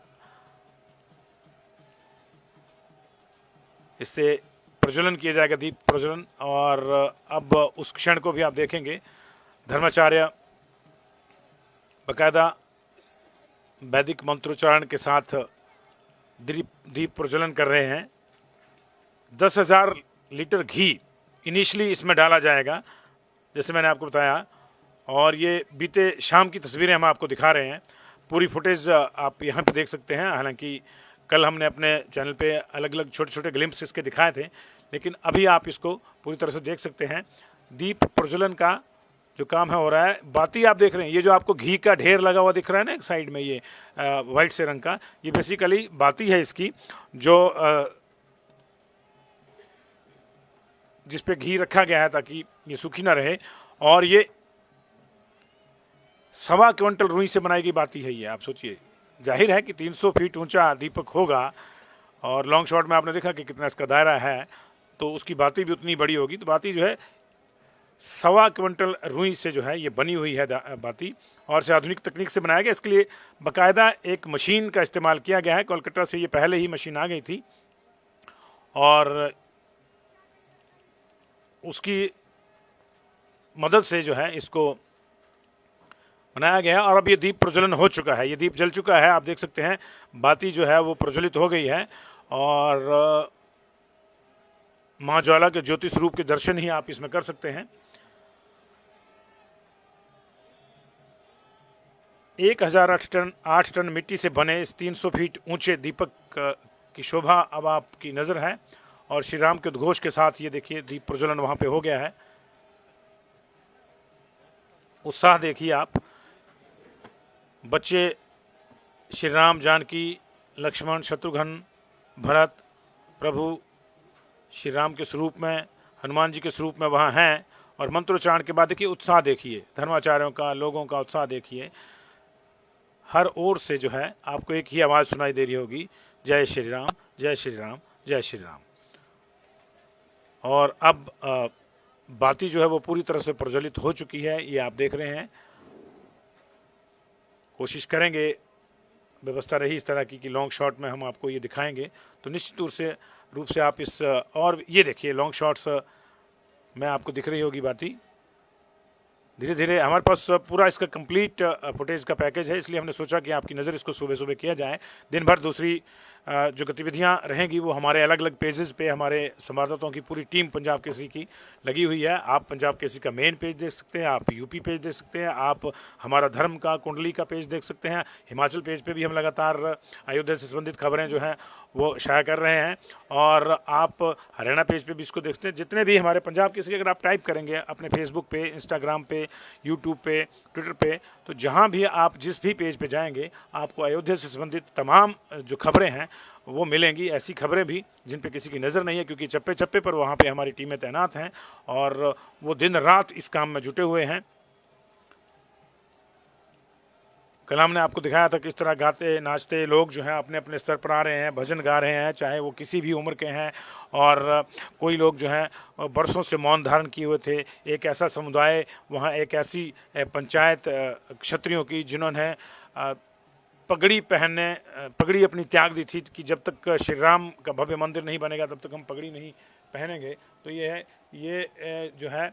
इससे प्रज्वलन किया जाएगा, दीप प्रज्वलन। और अब उस क्षण को भी आप देखेंगे। धर्माचार्य बाकायदा वैदिक मंत्रोच्चारण के साथ दीप प्रज्वलन कर रहे हैं। 10,000 लीटर घी इनिशियली इसमें डाला जाएगा, जैसे मैंने आपको बताया। और ये बीते शाम की तस्वीरें हम आपको दिखा रहे हैं। पूरी फुटेज आप यहाँ पे देख सकते हैं। हालांकि कल हमने अपने चैनल पे अलग अलग छोटे छोटे ग्लिम्स इसके दिखाए थे, लेकिन अभी आप इसको पूरी तरह से देख सकते हैं। दीप प्रज्वलन का जो काम है हो रहा है। बाती आप देख रहे हैं, ये जो आपको घी का ढेर लगा हुआ दिख रहा है ना एक साइड में, ये वाइट से रंग का, ये बेसिकली बाती है इसकी, जो जिस पे घी रखा गया है ताकि ये सूखी ना रहे। और ये 1.25 क्विंटल रुई से बनाई गई बाती है ये। आप सोचिए, जाहिर है कि 300 फीट ऊंचा दीपक होगा, और लॉन्ग शॉट में आपने देखा कि कितना इसका दायरा है, तो उसकी बाती भी उतनी बड़ी होगी। तो बाती जो है 1.25 क्विंटल रुई से जो है ये बनी हुई है बाती, और इसे आधुनिक तकनीक से बनाया गया। इसके लिए बाकायदा एक मशीन का इस्तेमाल किया गया है। कोलकाता से ये पहले ही मशीन आ गई थी और उसकी मदद से जो है इसको बनाया गया है। और अब ये दीप प्रज्वलन हो चुका है, ये दीप जल चुका है। आप देख सकते हैं बाती जो है वो प्रज्वलित हो गई है, और माँ ज्वाला के ज्योति स्वरूप के दर्शन ही आप इसमें कर सकते हैं। 1008 टन मिट्टी से बने इस 300 फीट ऊंचे दीपक की शोभा अब आपकी नज़र है। और श्री राम के उद्घोष के साथ ये देखिए दीप प्रज्वलन वहाँ पे हो गया है। उत्साह देखिए आप, बच्चे श्री राम, जानकी, लक्ष्मण, शत्रुघ्न, भरत, प्रभु श्री राम के स्वरूप में, हनुमान जी के स्वरूप में वहाँ हैं। और मंत्रोच्चारण के बाद देखिए उत्साह देखिए, धर्माचार्यों का, लोगों का उत्साह देखिए। हर ओर से जो है आपको एक ही आवाज़ सुनाई दे रही होगी, जय श्री राम, जय श्री राम, जय श्री राम। और अब बाती जो है वो पूरी तरह से प्रज्वलित हो चुकी है, ये आप देख रहे हैं। कोशिश करेंगे, व्यवस्था रही इस तरह की कि लॉन्ग शॉट में हम आपको ये दिखाएंगे, तो निश्चित रूप से आप इस, और ये देखिए लॉन्ग शॉट्स में आपको दिख रही होगी बाती। धीरे धीरे हमारे पास पूरा इसका कंप्लीट फुटेज का पैकेज है, इसलिए हमने सोचा कि आपकी नज़र इसको सुबह सुबह किया जाए। दिन भर दूसरी जो गतिविधियां रहेंगी वो हमारे अलग अलग पेजेस पे हमारे संवाददाताओं की पूरी टीम पंजाब केसरी की लगी हुई है। आप पंजाब केसरी का मेन पेज देख सकते हैं, आप यूपी पेज देख सकते हैं, आप हमारा धर्म का कुंडली का पेज देख सकते हैं। हिमाचल पेज पे भी हम लगातार अयोध्या से संबंधित खबरें जो हैं वो शाया कर रहे हैं, और आप हरियाणा पेज पे भी इसको देख सकते हैं। जितने भी हमारे पंजाब केसरी अगर आप टाइप करेंगे अपने फेसबुक पे, इंस्टाग्राम पे, यूट्यूब पे, ट्विटर पे, तो जहाँ भी आप जिस भी पेज पे जाएंगे आपको अयोध्या से संबंधित तमाम जो खबरें हैं वो मिलेंगी। ऐसी खबरें भी जिन पे किसी की नज़र नहीं है, क्योंकि चप्पे चप्पे पर वहाँ पे हमारी टीमें तैनात हैं और वो दिन रात इस काम में जुटे हुए हैं। कल हमने आपको दिखाया था किस तरह गाते नाचते लोग जो हैं अपने अपने स्तर पर आ रहे हैं, भजन गा रहे हैं, चाहे वो किसी भी उम्र के हैं। और कोई लोग जो हैं बरसों से मौन धारण किए हुए थे। एक ऐसा समुदाय वहाँ, एक ऐसी पंचायत क्षत्रियों की जिन्होंने पगड़ी अपनी त्याग दी थी कि जब तक श्री राम का भव्य मंदिर नहीं बनेगा तब तक हम पगड़ी नहीं पहनेंगे। तो ये जो है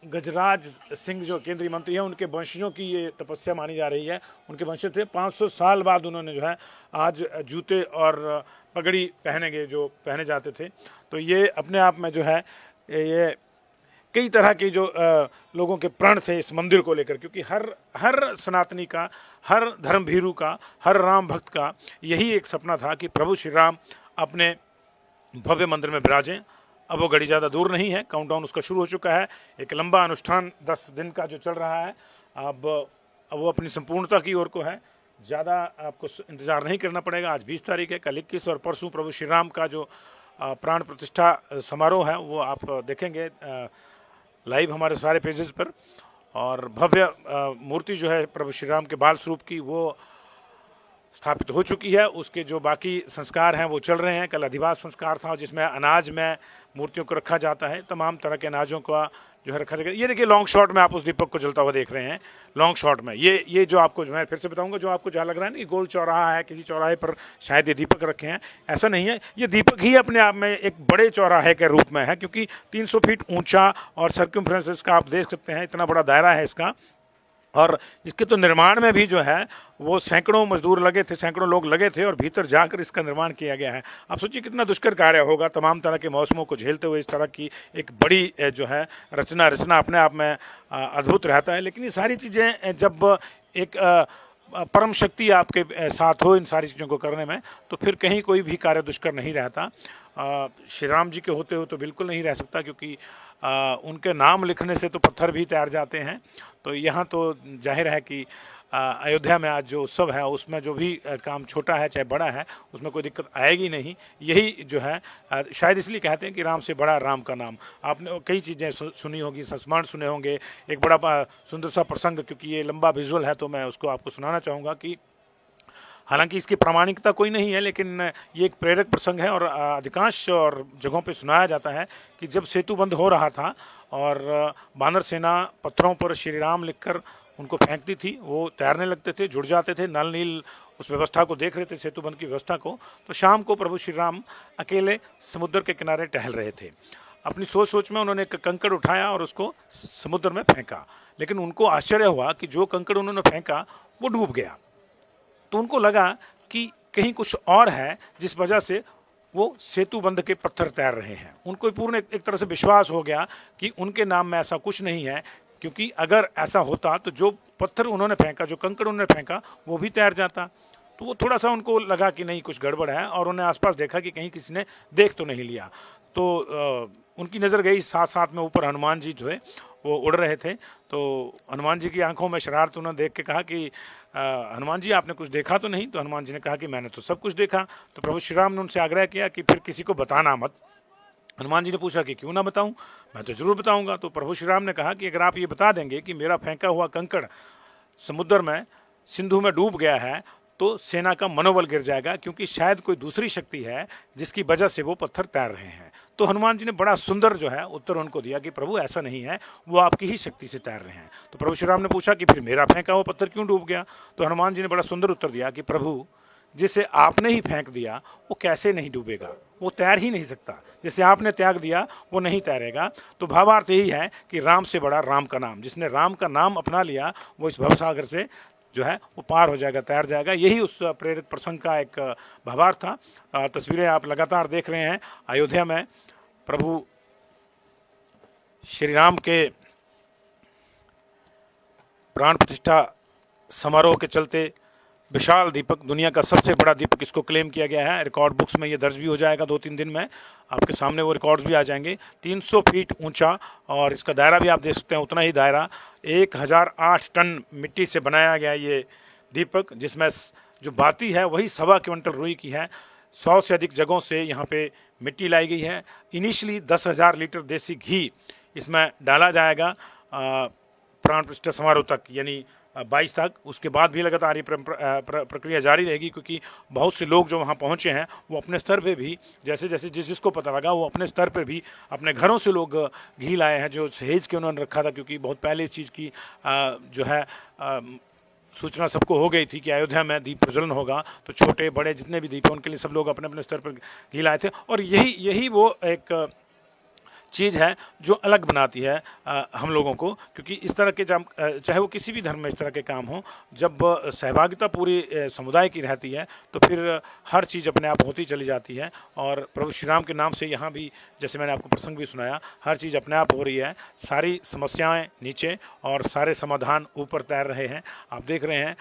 गजराज सिंह जो केंद्रीय मंत्री हैं उनके वंशजों की ये तपस्या मानी जा रही है। उनके वंशज थे, 500 साल बाद उन्होंने जो है आज जूते और पगड़ी पहनेंगे जो पहने जाते थे। तो ये अपने आप में जो है ये कई तरह के जो लोगों के प्रण थे इस मंदिर को लेकर, क्योंकि हर सनातनी का, हर धर्म भीरू का, हर राम भक्त का यही एक सपना था कि प्रभु श्री राम अपने भव्य मंदिर में विराजें। अब वो घड़ी ज़्यादा दूर नहीं है, काउंटडाउन उसका शुरू हो चुका है। एक लंबा अनुष्ठान 10 दिन का जो चल रहा है अब वो अपनी संपूर्णता की ओर को है। ज़्यादा आपको इंतज़ार नहीं करना पड़ेगा। आज 20 तारीख है, कल 21 और परसों प्रभु श्री राम का जो प्राण प्रतिष्ठा समारोह है वो आप देखेंगे लाइव हमारे सारे पेजेस पर। और भव्य मूर्ति जो है प्रभु श्री राम के बाल स्वरूप की वो स्थापित हो चुकी है। उसके जो बाकी संस्कार हैं वो चल रहे हैं। कल अधिवास संस्कार था जिसमें अनाज में मूर्तियों को रखा जाता है, तमाम तरह के अनाजों का जो है रखा जाएगा। ये देखिए लॉन्ग शॉट में आप उस दीपक को जलता हुआ देख रहे हैं। लॉन्ग शॉट में ये जो आपको, मैं फिर से बताऊंगा, जो आपको जहाँ लग रहा है ना कि गोल चौराहा है, किसी चौराहे पर शायद ये दीपक रखे हैं, ऐसा नहीं है। ये दीपक ही अपने आप में एक बड़े चौराहे के रूप में है, क्योंकि 300 फीट ऊंचा और सर्कमफ्रेंस इसका आप देख सकते हैं, इतना बड़ा दायरा है इसका। और इसके तो निर्माण में भी जो है वो सैकड़ों मजदूर लगे थे, सैकड़ों लोग लगे थे और भीतर जाकर इसका निर्माण किया गया है। आप सोचिए कितना दुष्कर कार्य होगा, तमाम तरह के मौसमों को झेलते हुए इस तरह की एक बड़ी जो है रचना अपने आप में अद्भुत रहता है। लेकिन ये सारी चीज़ें जब एक परम शक्ति आपके साथ हो इन सारी चीज़ों को करने में, तो फिर कहीं कोई भी कार्य दुष्कर नहीं रहता। श्री राम जी के होते हुए तो बिल्कुल नहीं रह सकता, क्योंकि उनके नाम लिखने से तो पत्थर भी तैर जाते हैं। तो यहाँ तो जाहिर है कि अयोध्या में आज जो उत्सव है उसमें जो भी काम छोटा है चाहे बड़ा है उसमें कोई दिक्कत आएगी नहीं। यही जो है शायद इसलिए कहते हैं कि राम से बड़ा राम का नाम। आपने कई चीज़ें सुनी होगी, संस्मरण सुने होंगे। एक बड़ा सुंदर सा प्रसंग, क्योंकि ये लंबा विजुअल है तो मैं उसको आपको सुनाना चाहूँगा कि हालांकि इसकी प्रामाणिकता कोई नहीं है, लेकिन ये एक प्रेरक प्रसंग है और अधिकांश और जगहों पे सुनाया जाता है कि जब सेतु बंद हो रहा था और बानर सेना पत्थरों पर श्री राम लिखकर उनको फेंकती थी, वो तैरने लगते थे, जुड़ जाते थे। नल नील उस व्यवस्था को देख रहे थे, सेतु बंद की व्यवस्था को। तो शाम को प्रभु श्री राम अकेले समुद्र के किनारे टहल रहे थे। अपनी सोच सोच में उन्होंने एक कंकड़ उठाया और उसको समुद्र में फेंका, लेकिन उनको आश्चर्य हुआ कि जो कंकड़ उन्होंने फेंका वो डूब गया। तो उनको लगा कि कहीं कुछ और है जिस वजह से वो सेतु बंध के पत्थर तैर रहे हैं। उनको पूर्ण एक तरह से विश्वास हो गया कि उनके नाम में ऐसा कुछ नहीं है, क्योंकि अगर ऐसा होता तो जो पत्थर उन्होंने फेंका, जो कंकड़ उन्होंने फेंका, वो भी तैर जाता। तो वो थोड़ा सा उनको लगा कि नहीं कुछ गड़बड़ है, और उन्हें आसपास देखा कि कहीं किसी ने देख तो नहीं लिया। तो उनकी नज़र गई, साथ साथ में ऊपर हनुमान जी जो है वो उड़ रहे थे। तो हनुमान जी की आंखों में शरारत उन्होंने देख के कहा कि हनुमान जी आपने कुछ देखा तो नहीं? तो हनुमान जी ने कहा कि मैंने तो सब कुछ देखा। तो प्रभु श्री राम ने उनसे आग्रह किया कि फिर किसी को बताना मत। हनुमान जी ने पूछा कि क्यों ना बताऊं, मैं तो जरूर बताऊंगा। तो प्रभु श्री राम ने कहा कि अगर आप ये बता देंगे कि मेरा फेंका हुआ कंकड़ समुद्र में सिंधु में डूब गया है तो सेना का मनोबल गिर जाएगा, क्योंकि शायद कोई दूसरी शक्ति है जिसकी वजह से वो पत्थर तैर रहे हैं। तो हनुमान जी ने बड़ा सुंदर जो है उत्तर उनको दिया कि प्रभु ऐसा नहीं है, वो आपकी ही शक्ति से तैर रहे हैं। तो प्रभु श्री राम ने पूछा कि फिर मेरा फेंका हुआ पत्थर क्यों डूब गया? तो हनुमान जी ने बड़ा सुंदर उत्तर दिया कि प्रभु जिसे आपने ही फेंक दिया वो कैसे नहीं डूबेगा, वो तैर ही नहीं सकता। जिसे आपने त्याग दिया वो नहीं तैरेगा। तो भावार्थ यही है कि राम से बड़ा राम का नाम, जिसने राम का नाम अपना लिया वो इस भवसागर से जो है वो पार हो जाएगा, तैर जाएगा। यही उस प्रेरक प्रसंग का एक भावार्थ था। तस्वीरें आप लगातार देख रहे हैं। अयोध्या में प्रभु श्री राम के प्राण प्रतिष्ठा समारोह के चलते विशाल दीपक, दुनिया का सबसे बड़ा दीपक इसको क्लेम किया गया है। रिकॉर्ड बुक्स में ये दर्ज भी हो जाएगा 2-3 दिन में। आपके सामने वो रिकॉर्ड्स भी आ जाएंगे। 300 फीट ऊंचा, और इसका दायरा भी आप देख सकते हैं उतना ही दायरा। 1008 टन मिट्टी से बनाया गया ये दीपक, जिसमें जो बाती है वही 1.25 क्विंटल रुई की है। 100 से अधिक जगहों से यहाँ पे मिट्टी लाई गई है। इनिशियली 10,000 लीटर देसी घी इसमें डाला जाएगा प्राण प्रतिष्ठा समारोह तक, यानी 22 तक। उसके बाद भी लगातार ये प्रक्रिया जारी रहेगी, क्योंकि बहुत से लोग जो वहाँ पहुँचे हैं वो अपने स्तर पे भी, जैसे जैसे जिसको पता लगा वो अपने स्तर पे भी अपने घरों से लोग घी लाए हैं, जो सहेज के उन्होंने रखा था। क्योंकि बहुत पहले इस चीज़ की जो है सूचना सबको हो गई थी कि अयोध्या में दीप प्रज्वलन होगा, तो छोटे बड़े जितने भी दीप हैं उनके लिए सब लोग अपने अपने स्तर पर घी लाए थे। और यही वो एक चीज़ है जो अलग बनाती है हम लोगों को, क्योंकि इस तरह के जब चाहे वो किसी भी धर्म में इस तरह के काम हो, जब सहभागिता पूरी समुदाय की रहती है तो फिर हर चीज़ अपने आप होती चली जाती है। और प्रभु श्री राम के नाम से यहाँ भी, जैसे मैंने आपको प्रसंग भी सुनाया, हर चीज़ अपने आप हो रही है। सारी समस्याएं नीचे और सारे समाधान ऊपर तैर रहे हैं। आप देख रहे हैं